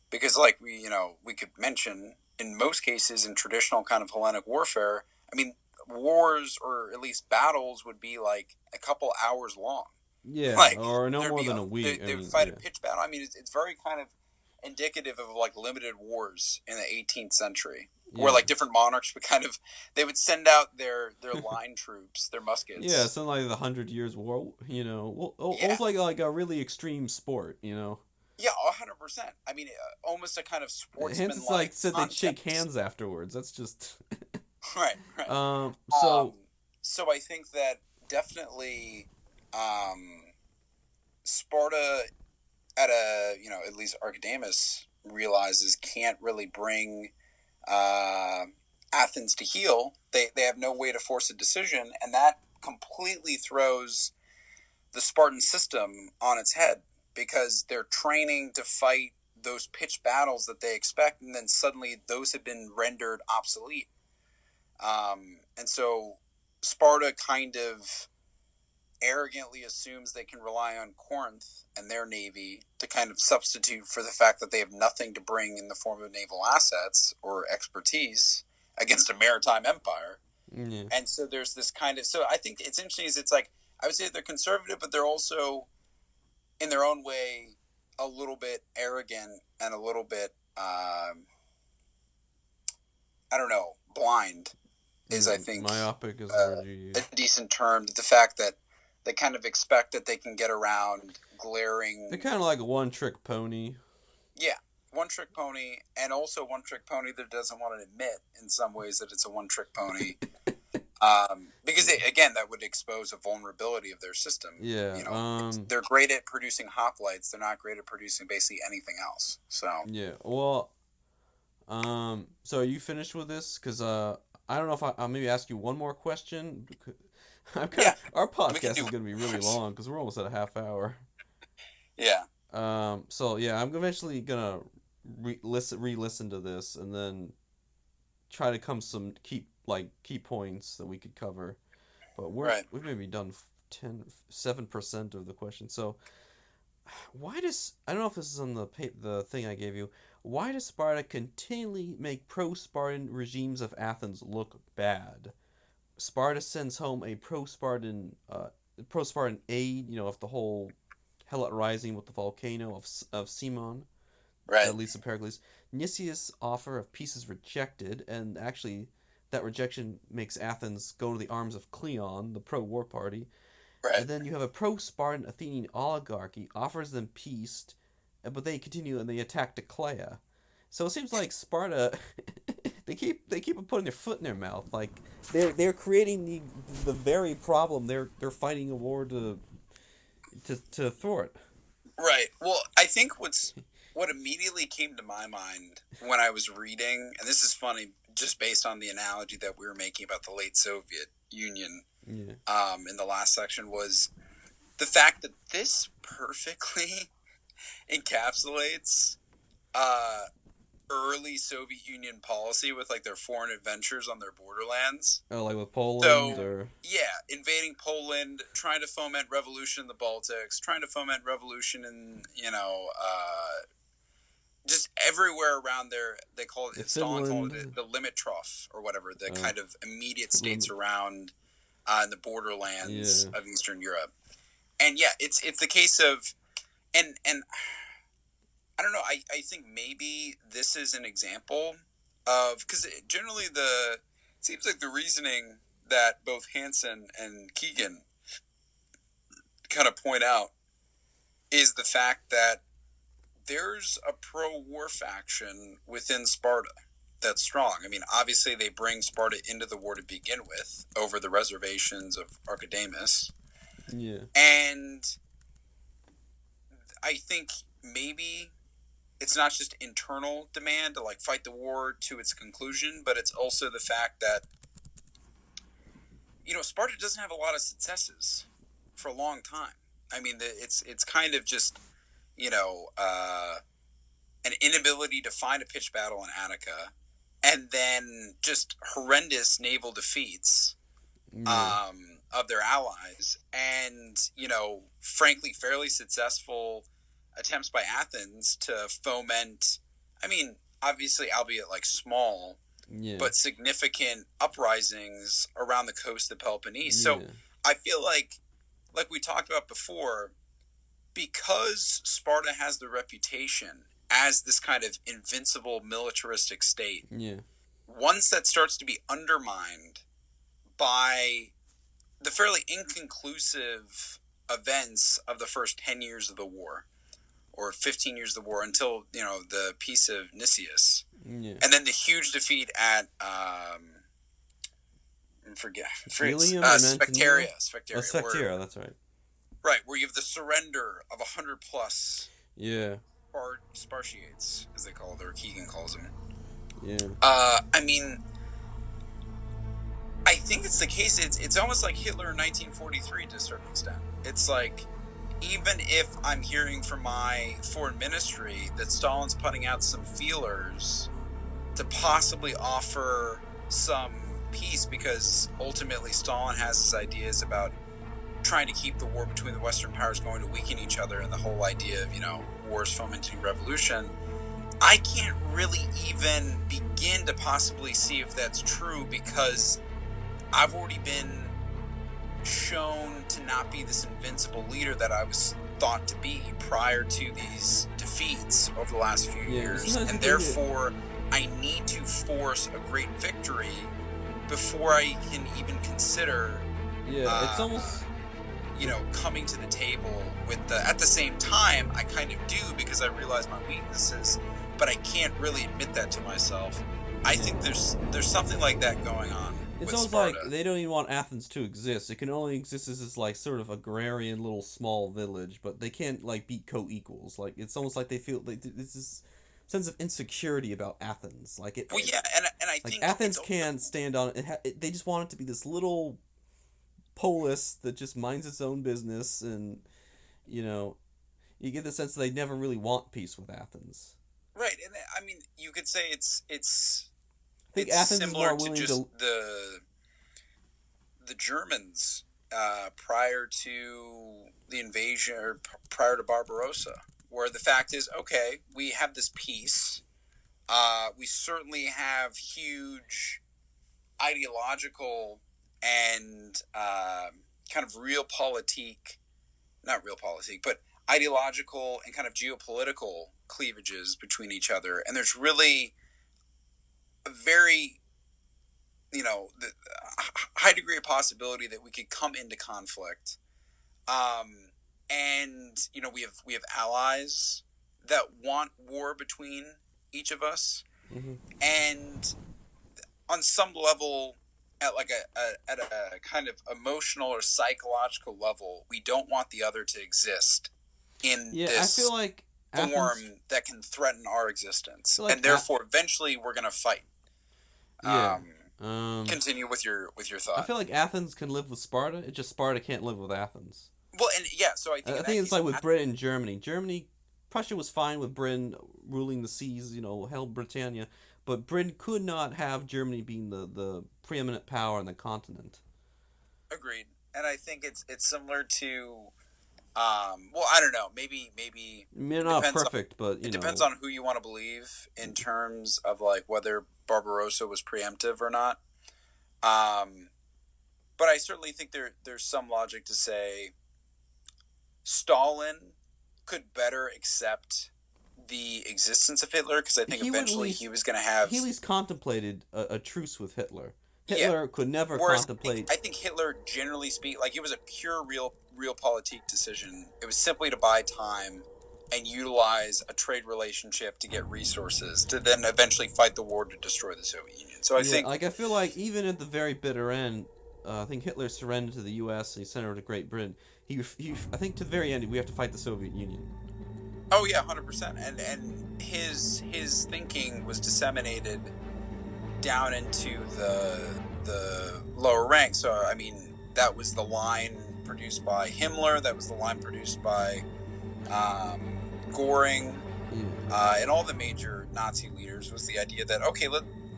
Because like we could mention, in most cases in traditional kind of Hellenic warfare, I mean, wars, or at least battles, would be like a couple hours long. Yeah, like, or no more than a week. They would fight a pitched battle. I mean, it's very kind of indicative of like limited wars in the 18th century, where like different monarchs would they would send out their line troops, their muskets. Yeah, something like the 100 Years' War. Almost like a really extreme sport. Yeah, 100%. I mean, almost a kind of sportsman. Hence, like said they'd shake hands afterwards. That's just right. So I think that definitely Sparta, at least Archidamus realizes, can't really bring Athens to heel. They have no way to force a decision, and that completely throws the Spartan system on its head, because they're training to fight those pitched battles that they expect, and then suddenly those have been rendered obsolete. And so Sparta kind of arrogantly assumes they can rely on Corinth and their navy to kind of substitute for the fact that they have nothing to bring in the form of naval assets or expertise against a maritime empire. Yeah. And so there's this kind of, so I think it's interesting, is it's like, I would say they're conservative, but they're also in their own way a little bit arrogant and a little bit, blind is, I think, myopic is a decent term. The fact that they kind of expect that they can get around glaring. They're kind of like a one-trick pony. Yeah, one-trick pony, and also one-trick pony that doesn't want to admit in some ways that it's a one-trick pony. Because that would expose a vulnerability of their system. Yeah. They're great at producing hoplites. They're not great at producing basically anything else. So. Yeah. Well. So are you finished with this? Because I don't know if I'll maybe ask you one more question. Our podcast is going to be really long because we're almost at a half hour. Yeah. So yeah, I'm eventually gonna re-listen to this and then try to come some key points that we could cover. But we've maybe done 7% of the questions. So why does, I don't know if this is on the thing I gave you, why does Sparta continually make pro-Spartan regimes of Athens look bad? Sparta sends home a pro-Spartan aid, of the whole Helot rising with the volcano of Simon, right? At least of Pericles. Nicias' offer of peace is rejected, and actually that rejection makes Athens go to the arms of Cleon, the pro-war party. Right. And then you have a pro-Spartan Athenian oligarchy offers them peace, but they continue and they attack Declea. So it seems like Sparta, they keep putting their foot in their mouth. Like they're creating the very problem they're fighting a war to thwart. Right. Well, I think what immediately came to my mind when I was reading, and this is funny, just based on the analogy that we were making about the late Soviet Union, in the last section, was the fact that this perfectly encapsulates early Soviet Union policy with like their foreign adventures on their borderlands. Oh, like with Poland or yeah, invading Poland, trying to foment revolution in the Baltics, trying to foment revolution in just everywhere around there. They call it Stalin called it the limit trough or whatever, the kind of immediate states around in the borderlands of Eastern Europe. And yeah, it's the case of and I don't know. I think maybe this is an example of, because generally it seems like the reasoning that both Hansen and Keegan kind of point out is the fact that there's a pro-war faction within Sparta that's strong. I mean, obviously they bring Sparta into the war to begin with over the reservations of Archidamus. Yeah. And I think maybe it's not just internal demand to like fight the war to its conclusion, but it's also the fact that, Sparta doesn't have a lot of successes for a long time. I mean, it's kind of just, an inability to find a pitched battle in Attica, and then just horrendous naval defeats of their allies, and, frankly, fairly successful attempts by Athens to foment, I mean, obviously, albeit like small, but significant uprisings around the coast of Peloponnese. So I feel like we talked about before, because Sparta has the reputation as this kind of invincible militaristic state, once that starts to be undermined by the fairly inconclusive events of the first 10 years of the war, or 15 years of the war, until, the Peace of Nicias. And then the huge defeat at, Spectaria. Spectaria, that's right. Right, where you have the surrender of 100 plus Spartiates, as they call it, or Keegan calls them. I mean, I think it's the case. It's almost like Hitler in 1943 to a certain extent. It's like, even if I'm hearing from my foreign ministry that Stalin's putting out some feelers to possibly offer some peace, because ultimately Stalin has his ideas about trying to keep the war between the Western powers going to weaken each other, and the whole idea of, wars fomenting revolution, I can't really even begin to possibly see if that's true, because I've already been shown to not be this invincible leader that I was thought to be prior to these defeats over the last few years, and therefore I need to force a great victory before I can even consider it's almost coming to the table with at the same time I kind of do, because I realize my weaknesses, but I can't really admit that to myself. I think there's something like that going on. It's almost Sparta. like they don't even want Athens to exist. It can only exist as this like sort of agrarian little small village, but they can't like be co-equals. Like, it's almost like they feel like there's this sense of insecurity about Athens. Like it. Well, yeah, and I like think Athens can't stand on it. They just want it to be this little polis that just minds its own business, and you get the sense that they never really want peace with Athens. Right, and I mean, you could say it's I think Athens is more willing to the Germans prior to the invasion, or prior to Barbarossa, where the fact is, okay, we have this peace. We certainly have huge ideological and kind of but ideological and kind of geopolitical cleavages between each other. And there's really a very, high degree of possibility that we could come into conflict. And, we have allies that want war between each of us. Mm-hmm. And on some level, at a kind of emotional or psychological level, we don't want the other to exist in this I feel like form that can threaten our existence, like and therefore eventually we're going to fight. Yeah. Continue with your thought. I feel like Athens can live with Sparta. It's just Sparta can't live with Athens. Well, and yeah, so I think it's like with Britain and Germany. Germany Prussia was fine with Britain ruling the seas, held Britannia, but Britain could not have Germany being the preeminent power on the continent. Agreed. And I think it's similar to, well, I don't know, maybe not perfect, but it depends on who you want to believe in terms of like whether Barbarossa was preemptive or not. But I certainly think there's some logic to say Stalin could better accept the existence of Hitler, because I think eventually he was going to have... He at least contemplated a truce with Hitler. Hitler could never contemplate... I think Hitler, generally speaking, like, it was a pure realpolitik decision. It was simply to buy time and utilize a trade relationship to get resources, to then eventually fight the war to destroy the Soviet Union. So I think... I feel like even at the very bitter end, I think Hitler surrendered to the U.S. and he sent over to Great Britain. I think to the very end, we have to fight the Soviet Union. Oh yeah, 100%. And his thinking was disseminated down into the lower ranks. So I mean, that was the line produced by Himmler. That was the line produced by Goring, and all the major Nazi leaders. Was the idea that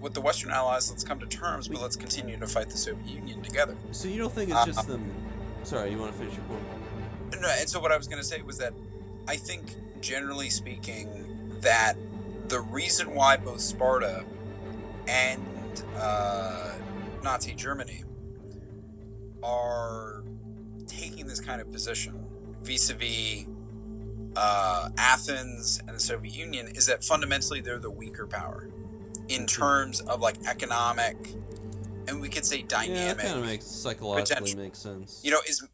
with the Western Allies, let's come to terms, but let's continue to fight the Soviet Union together. So you don't think it's just them? Sorry, you want to finish your point? No, and so what I was going to say was that I think, generally speaking, that the reason why both Sparta and Nazi Germany are taking this kind of position vis-a-vis Athens and the Soviet Union is that fundamentally they're the weaker power in terms of like economic, and we could say dynamic. Yeah, that kind of psychologically makes sense.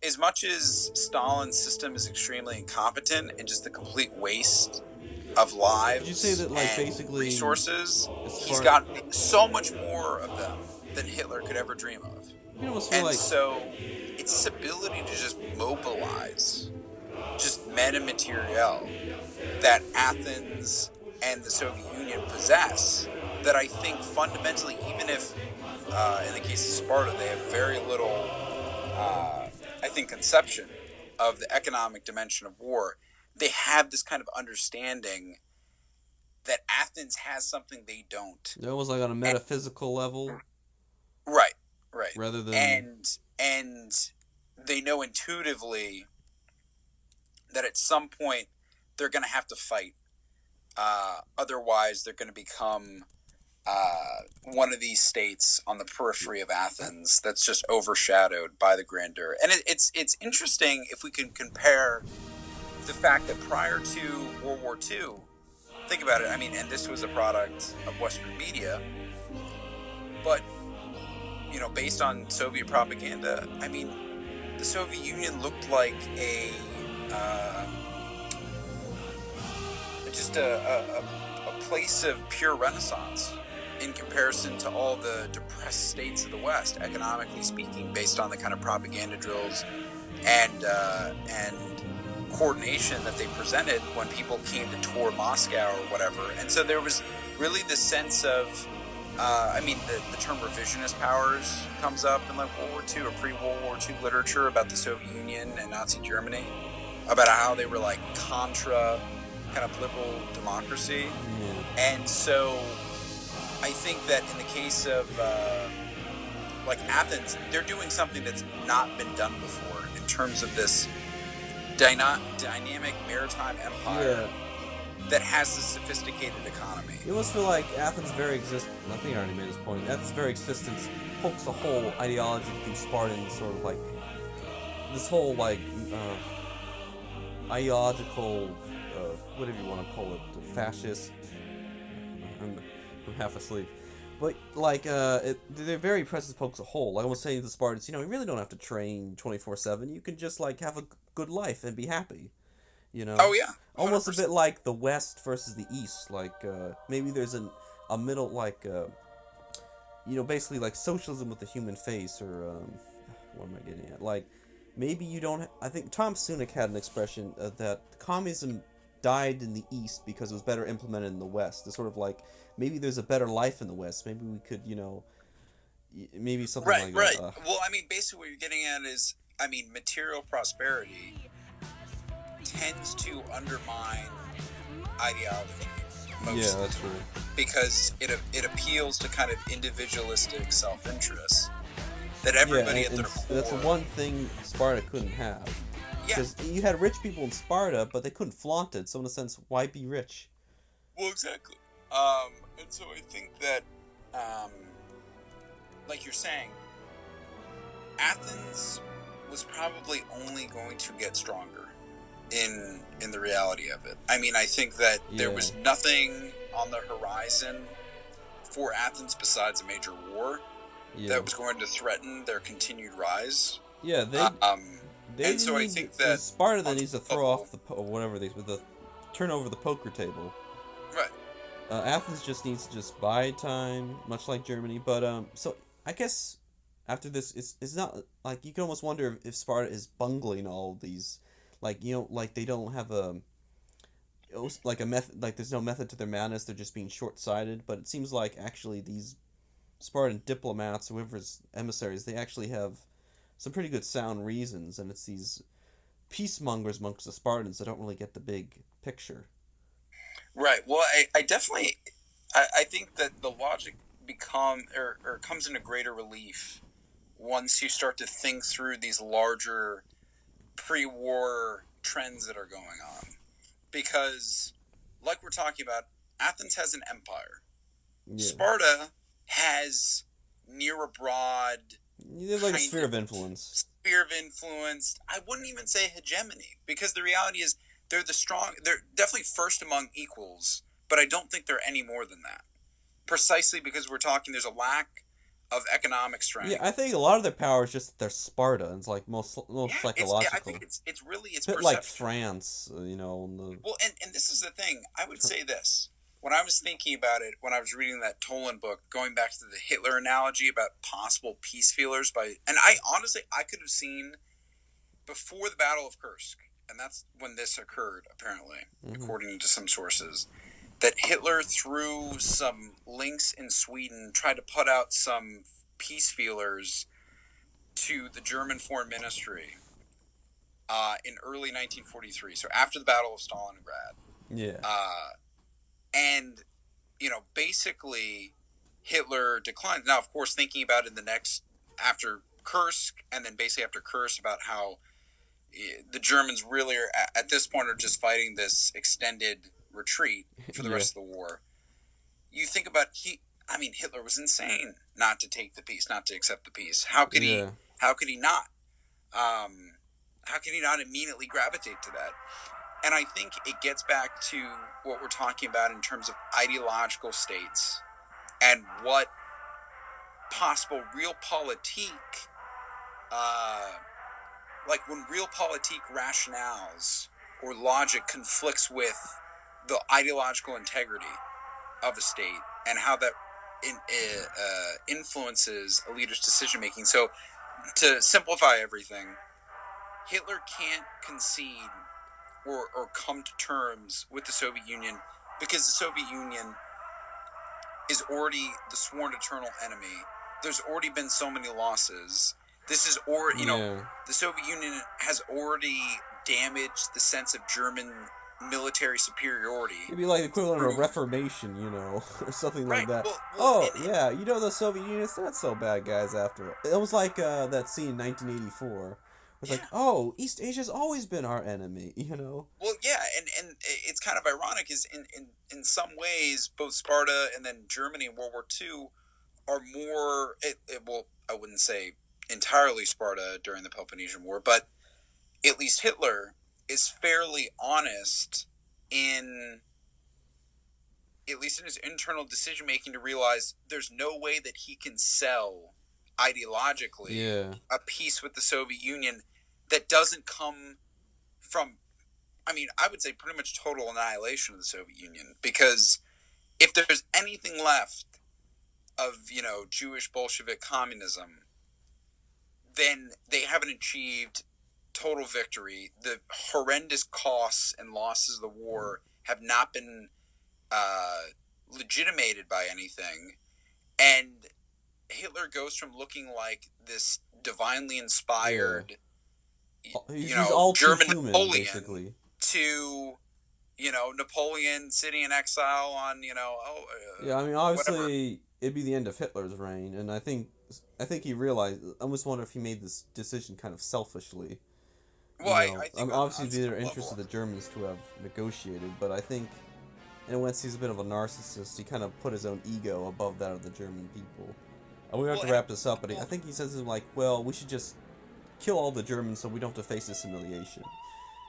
As much as Stalin's system is extremely incompetent and just the complete waste of lives, did you say that, like, basically resources, he's got so much more of them than Hitler could ever dream of. So it's his ability to just mobilize just men and materiel that Athens and the Soviet Union possess, that I think fundamentally, even if in the case of Sparta, they have very little, I think, conception of the economic dimension of war, they have this kind of understanding that Athens has something they don't. It was like on a metaphysical level. Right. Rather than... And they know intuitively that at some point they're going to have to fight. Otherwise, they're going to become one of these states on the periphery of Athens that's just overshadowed by the grandeur. And it's interesting if we can compare the fact that prior to World War II, think about it, I mean, and this was a product of Western media, but, based on Soviet propaganda, I mean, the Soviet Union looked like just a place of pure renaissance in comparison to all the depressed states of the West, economically speaking, based on the kind of propaganda drills and coordination that they presented when people came to tour Moscow or whatever. And so there was really this sense of, the term revisionist powers comes up in like World War II or pre-World War II literature about the Soviet Union and Nazi Germany, about how they were like contra kind of liberal democracy. And so I think that in the case of like Athens, they're doing something that's not been done before in terms of this dynamic maritime empire that has this sophisticated economy. You almost feel like Athens' very existence, I think I already made this point, Athens' very existence pokes a whole ideology through Spartan, sort of like this whole like ideological, whatever you want to call it, fascist. I'm half asleep. But, like, their very presence pokes a hole. Like I was saying to the Spartans, you really don't have to train 24/7. You can just, like, have a good life and be happy, Oh, yeah. 100%. Almost a bit like the West versus the East. Like, maybe there's a middle, like, basically, like, socialism with the human face, or, what am I getting at? Like, maybe you don't... I think Tom Sunik had an expression that communism died in the East because it was better implemented in the West. It's sort of like, maybe there's a better life in the West. Maybe we could, maybe something like that. Right. Well, I mean, basically what you're getting at is, material prosperity tends to undermine ideology. Mostly. Yeah, that's true. Because it appeals to kind of individualistic self-interest that everybody at their core. That's the one thing Sparta couldn't have. Because you had rich people in Sparta, but they couldn't flaunt it. So in a sense, why be rich? Well, exactly. And so I think that, like you're saying, Athens was probably only going to get stronger in the reality of it. I mean, I think that there was nothing on the horizon for Athens besides a major war that was going to threaten their continued rise. Yeah, and so I think that Sparta then needs to throw off turn over the poker table. Right. Athens just needs to just buy time, much like Germany. But so I guess after this, it's not like you can almost wonder if Sparta is bungling all these, like they don't have a method, like there's no method to their madness. They're just being short-sighted. But it seems like actually these Spartan diplomats, whoever's emissaries, they actually have some pretty good sound reasons, and it's these peacemongers amongst the Spartans that don't really get the big picture. Right. Well, I definitely, I think that the logic comes into greater relief once you start to think through these larger pre-war trends that are going on. Because, like we're talking about, Athens has an empire. Yeah. Sparta has near abroad. There's like a sphere of influence. I wouldn't even say hegemony, because the reality is they're definitely first among equals, but I don't think they're any more than that. Precisely because we're talking, there's a lack of economic strength. Yeah, I think a lot of their power is just that they're Sparta. It's like most psychological. I think it's a bit perception. Like France, Well, and this is the thing. I would say this. When I was thinking about it, when I was reading that Toland book, going back to the Hitler analogy about possible peace feelers and I honestly, I could have seen before the Battle of Kursk, and that's when this occurred, apparently, according to some sources, that Hitler, through some links in Sweden, tried to put out some peace feelers to the German Foreign Ministry in early 1943, so after the Battle of Stalingrad. Yeah. And, basically Hitler declined. Now, of course, thinking about it after Kursk, and then basically after Kursk, about how the Germans really are, at this point, are just fighting this extended retreat for the rest of the war. You think about, Hitler was insane not to take the peace, not to accept the peace. How could he not? How could he not immediately gravitate to that? And I think it gets back to what we're talking about in terms of ideological states and what possible realpolitik, like when realpolitik rationales or logic conflicts with the ideological integrity of a state and how that influences a leader's decision-making. So to simplify everything, Hitler can't concede or come to terms with the Soviet Union because the Soviet Union is already the sworn eternal enemy. There's already been so many losses. This is already, the Soviet Union has already damaged the sense of German military superiority. It'd be like the equivalent of a reformation, or something like that. The Soviet Union's not so bad, guys, after all. It was like that scene in 1984. It's like, East Asia's always been our enemy, Well, yeah, and it's kind of ironic is in some ways, both Sparta and then Germany in World War II are more, I wouldn't say entirely Sparta during the Peloponnesian War, but at least Hitler is fairly honest at least in his internal decision-making, to realize there's no way that he can sell ideologically a peace with the Soviet Union that doesn't come from, I would say pretty much total annihilation of the Soviet Union. Because if there's anything left of, Jewish Bolshevik communism, then they haven't achieved total victory. The horrendous costs and losses of the war have not been legitimated by anything. And Hitler goes from looking like this divinely inspired, he's all German human, Napoleon basically, to, Napoleon sitting in exile on, yeah, I mean, obviously, whatever. it'd be the end of Hitler's reign, and I think he realized. I almost wonder if he made this decision kind of selfishly. Well, I think Obviously, on it'd be their some interest of level. the Germans to have negotiated, but I think, in a sense, he's a bit of a narcissist. He kind of put his own ego above that of the German people. And we have Well, to wrap this up, but I well, think he says something like, well, we should just kill all the Germans so we don't have to face this humiliation.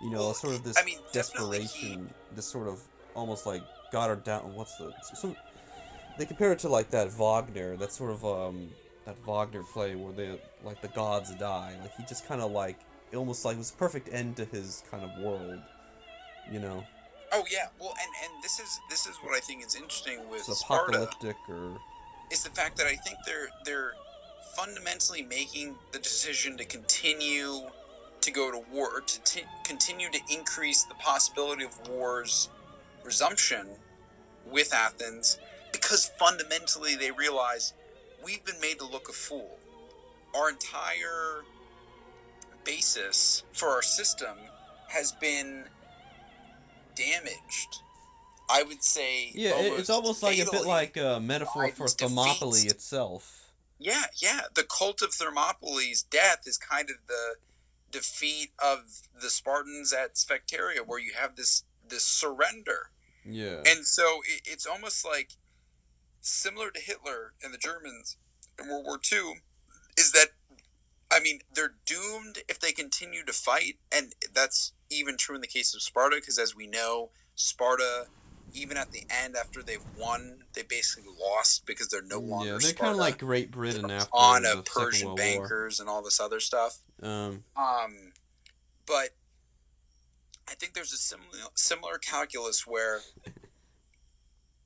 well, Sort of this I mean, definitely desperation, this sort of almost like Goddard down. What's the they compare it to like that Wagner, that sort of that Wagner play where they like the gods die. Like he just kind of like almost like it was a perfect end to his kind of world. You know, Oh yeah, well, and this is what I think is interesting with it's Sparta apocalyptic or is the fact that I think they're fundamentally making the decision to continue to go to war, to continue to increase the possibility of war's resumption with Athens, because fundamentally they realize we've been made to look a fool. Our entire basis for our system has been damaged. I would say, yeah, it's almost like a bit like a metaphor for Biden's Thermopylae defeat. itself. Yeah. The cult of Thermopylae's death is kind of the defeat of the Spartans at Sphacteria, where you have this surrender. Yeah. And so it's almost like similar to Hitler and the Germans in World War II, is that, I mean, they're doomed if they continue to fight, and that's even true in the case of Sparta, because as we know, Sparta, even at the end after they've won, they basically lost because they're no longer Yeah, they're Sparta. kind of like Great Britain They're after on the of Second Persian World War. bankers and all this other stuff. But I think there's a similar calculus where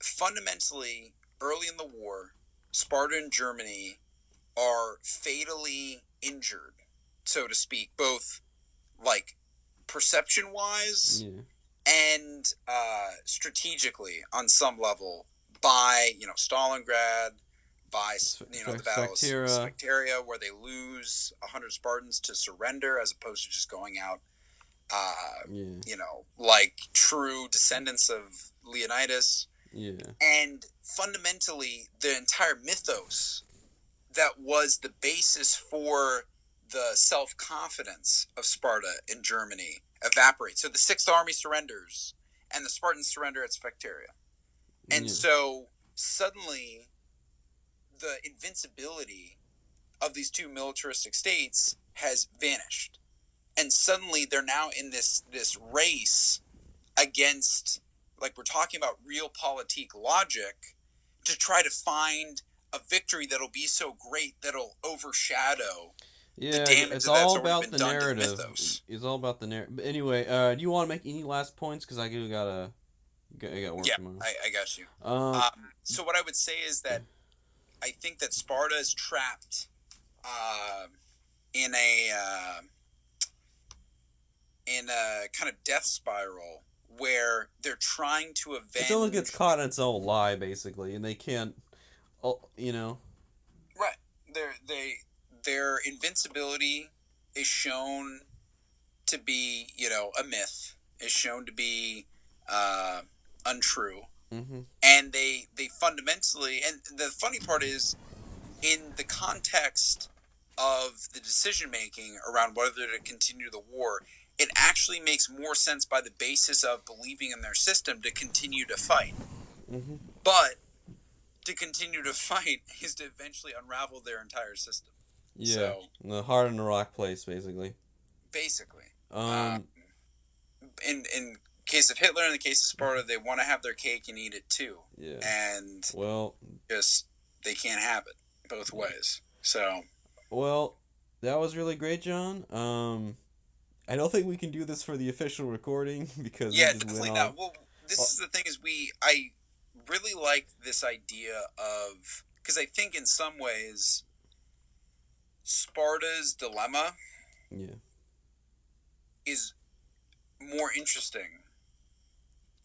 fundamentally, early in the war, Sparta and Germany are fatally injured, so to speak, both like perception-wise Yeah. and strategically on some level by Stalingrad, by the Battle of Sphacteria, where they lose 100 Spartans to surrender as opposed to just going out, like true descendants of Leonidas. Yeah. And fundamentally, the entire mythos that was the basis for the self-confidence of Sparta in Germany evaporates. So the Sixth Army surrenders, and the Spartans surrender at Sphacteria. And so suddenly, the invincibility of these two militaristic states has vanished. And suddenly, they're now in this race against, like we're talking about, realpolitik logic, to try to find a victory that'll be so great that'll overshadow the damage it's that's all already about been the done narrative. to the mythos. It's all about the narrative. But anyway, do you want to make any last points? Because I got work tomorrow. I got you. So what I would say is that I think that Sparta is trapped in a kind of death spiral where they're trying to avenge. Someone gets caught in its own lie, basically, and they can't. Right. Their invincibility is shown to be, a myth. Is shown to be untrue. Mm-hmm. And they fundamentally, and the funny part is, in the context of the decision making around whether to continue the war, it actually makes more sense by the basis of believing in their system to continue to fight. Mm-hmm. But to continue to fight is to eventually unravel their entire system. Yeah, so, the heart in the rock place, basically. Basically. In case of Hitler, in the case of Sparta, they want to have their cake and eat it too. Yeah. And just they can't have it both ways. So. Well, that was really great, John. I don't think we can do this for the official recording because definitely not. Well, this is the thing is I really like this idea of, because I think in some ways Sparta's dilemma is more interesting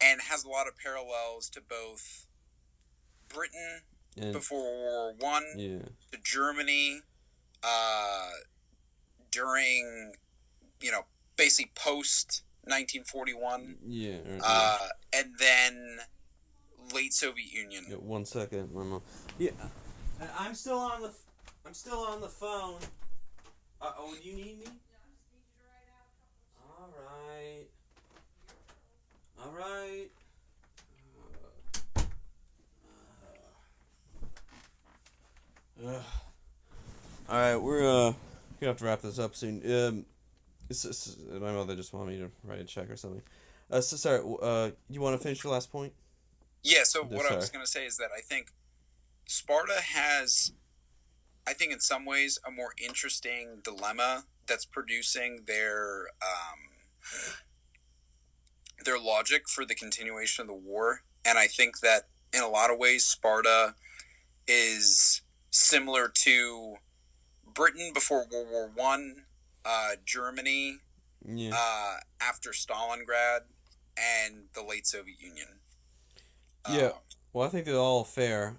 and has a lot of parallels to both Britain before World War I, to Germany during, basically post 1941. Yeah. Right. And then late Soviet Union. Yeah, 1 second, my mom. Yeah. I'm still on the. I'm still on the phone. Oh, do you need me? All right. All right. All right, we're gonna have to wrap this up soon. My mother just wanted me to write a check or something. So sorry. You want to finish your last point? Yeah. So what I was gonna say is that I think Sparta has, I think in some ways, a more interesting dilemma that's producing their logic for the continuation of the war, and I think that in a lot of ways, Sparta is similar to Britain before World War One, Germany after Stalingrad, and the late Soviet Union. Yeah, well, I think they're all fair.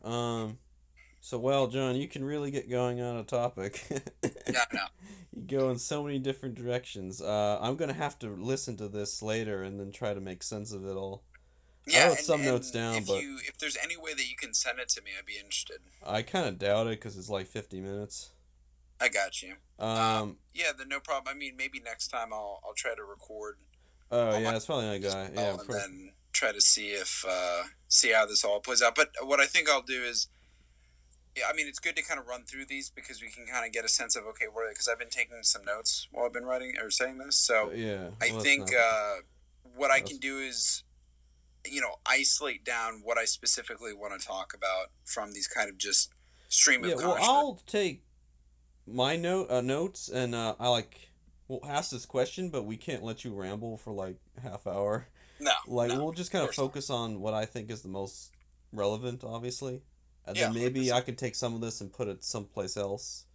So, well, John, you can really get going on a topic. Yeah, no. You go in so many different directions. I'm gonna have to listen to this later and then try to make sense of it all. Yeah, I wrote some notes down, if but if there's any way that you can send it to me, I'd be interested. I kind of doubt it because it's like 50 minutes. I got you. Yeah, then no problem. I mean, maybe next time I'll try to record. Oh yeah, it's probably not a guy. Yeah, and then try to see if see how this all plays out. But what I think I'll do is, yeah, I mean, it's good to kind of run through these because we can kind of get a sense of okay, because I've been taking some notes while I've been writing or saying this. So yeah, I think what I can do is, isolate down what I specifically want to talk about from these kind of just stream of consciousness. Well, I'll take my notes and we'll ask this question, but we can't let you ramble for like half hour. No, we'll just kind of focus on what I think is the most relevant, obviously, and then maybe 100%. I could take some of this and put it someplace else.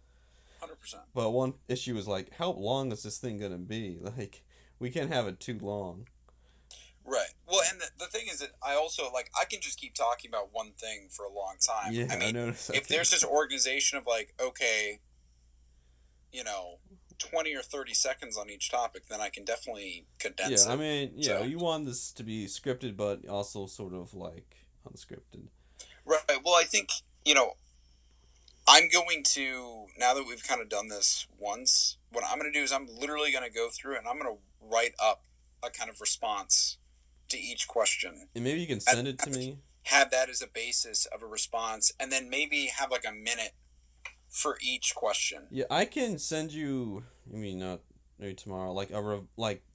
100%. But one issue is like, how long is this thing gonna be? Like, we can't have it too long. Right. Well, and the thing is that I also, I can just keep talking about one thing for a long time. Yeah, I mean, if there's this organization of, okay, 20 or 30 seconds on each topic, then I can definitely condense it. Yeah, I mean, you want this to be scripted, but also sort of, unscripted. Right. Well, I think, I'm going to, now that we've kind of done this once, what I'm going to do is I'm literally going to go through it and I'm going to write up a kind of response to each question. And maybe you can send it to me. Have that as a basis of a response, and then maybe have a minute for each question. Yeah, I can send you. I mean, not maybe tomorrow.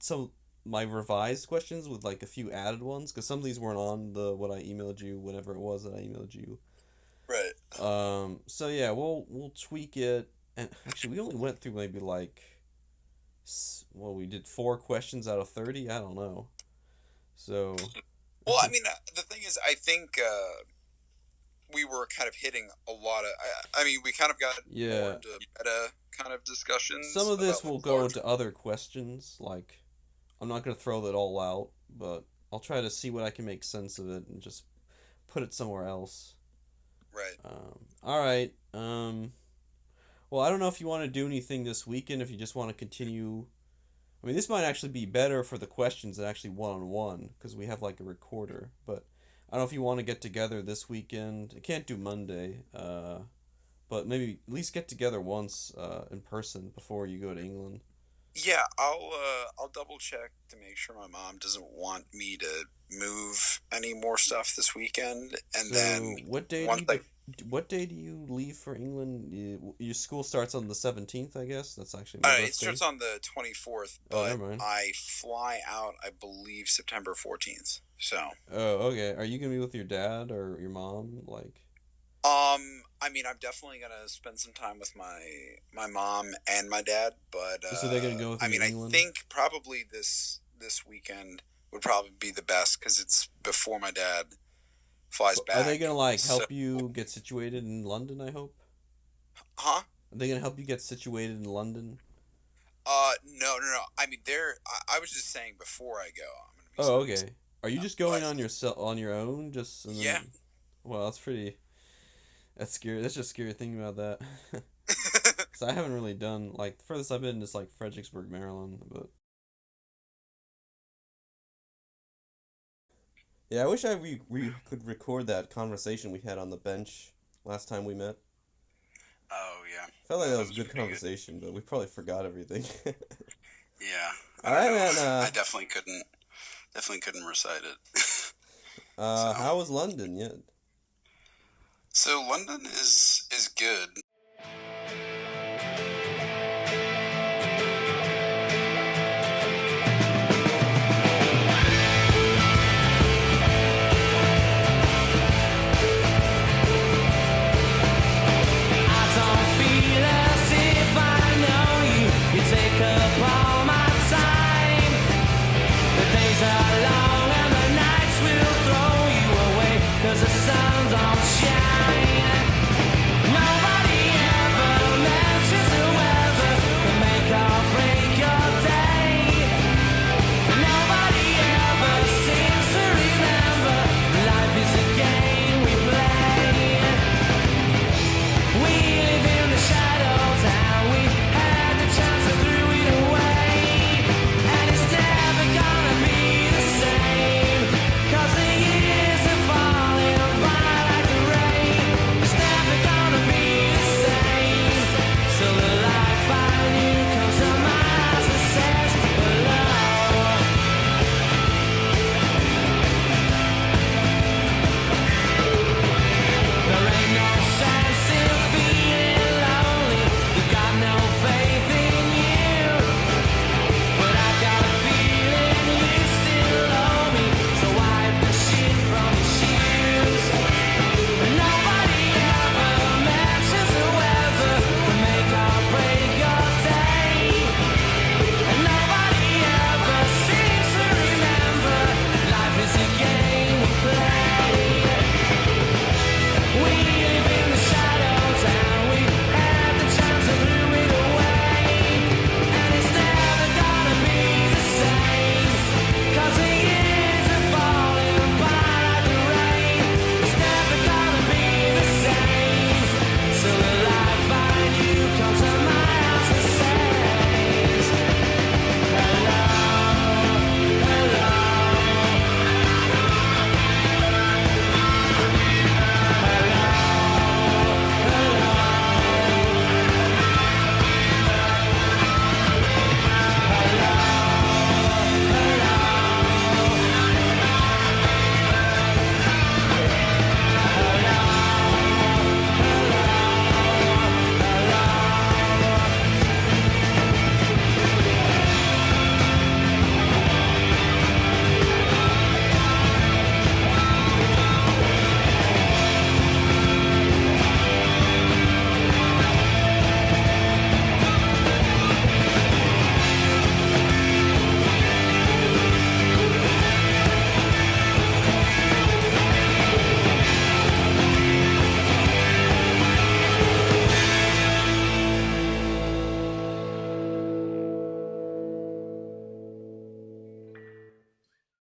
Some my revised questions with a few added ones because some of these weren't on what I emailed you, whatever it was that I emailed you. Right. So yeah, we'll tweak it, and actually we only went through maybe we did 4 questions out of 30. I don't know. So. Well, I mean, the thing is, I think we were kind of hitting a lot of. I mean, we kind of got more into meta kind of discussions. Some of this will go into other questions. I'm not going to throw that all out, but I'll try to see what I can make sense of it and just put it somewhere else. Right. All right. Well, I don't know if you want to do anything this weekend. If you just want to continue. I mean, this might actually be better for the questions than actually one-on-one because we have a recorder. But I don't know if you want to get together this weekend. I can't do Monday, but maybe at least get together once in person before you go to England. Yeah, I'll double check to make sure my mom doesn't want me to move any more stuff this weekend. And then what day do you leave for England? Your school starts on the 17th, I guess. That's actually my birthday. It starts on the 24th, but I fly out, I believe, September 14th. So. Oh, okay. Are you gonna be with your dad or your mom? I mean, I'm definitely gonna spend some time with my mom and my dad, but so they're gonna go with you to England? I think probably this weekend would probably be the best because it's before my dad flies back. Are they gonna help you get situated in London? I hope. Huh? Are they gonna help you get situated in London? No. I mean, I was just saying before I go. I'm gonna be okay. Are you just going on your own? Yeah. Well, that's scary. That's just scary thinking about that. Because I haven't really done the furthest I've been is Fredericksburg, Maryland, but. Yeah, I wish we could record that conversation we had on the bench last time we met. Oh, yeah. Felt like that was a good conversation, but we probably forgot everything. Yeah. All right, man. I definitely couldn't recite it. How was London? Yeah. So London is good.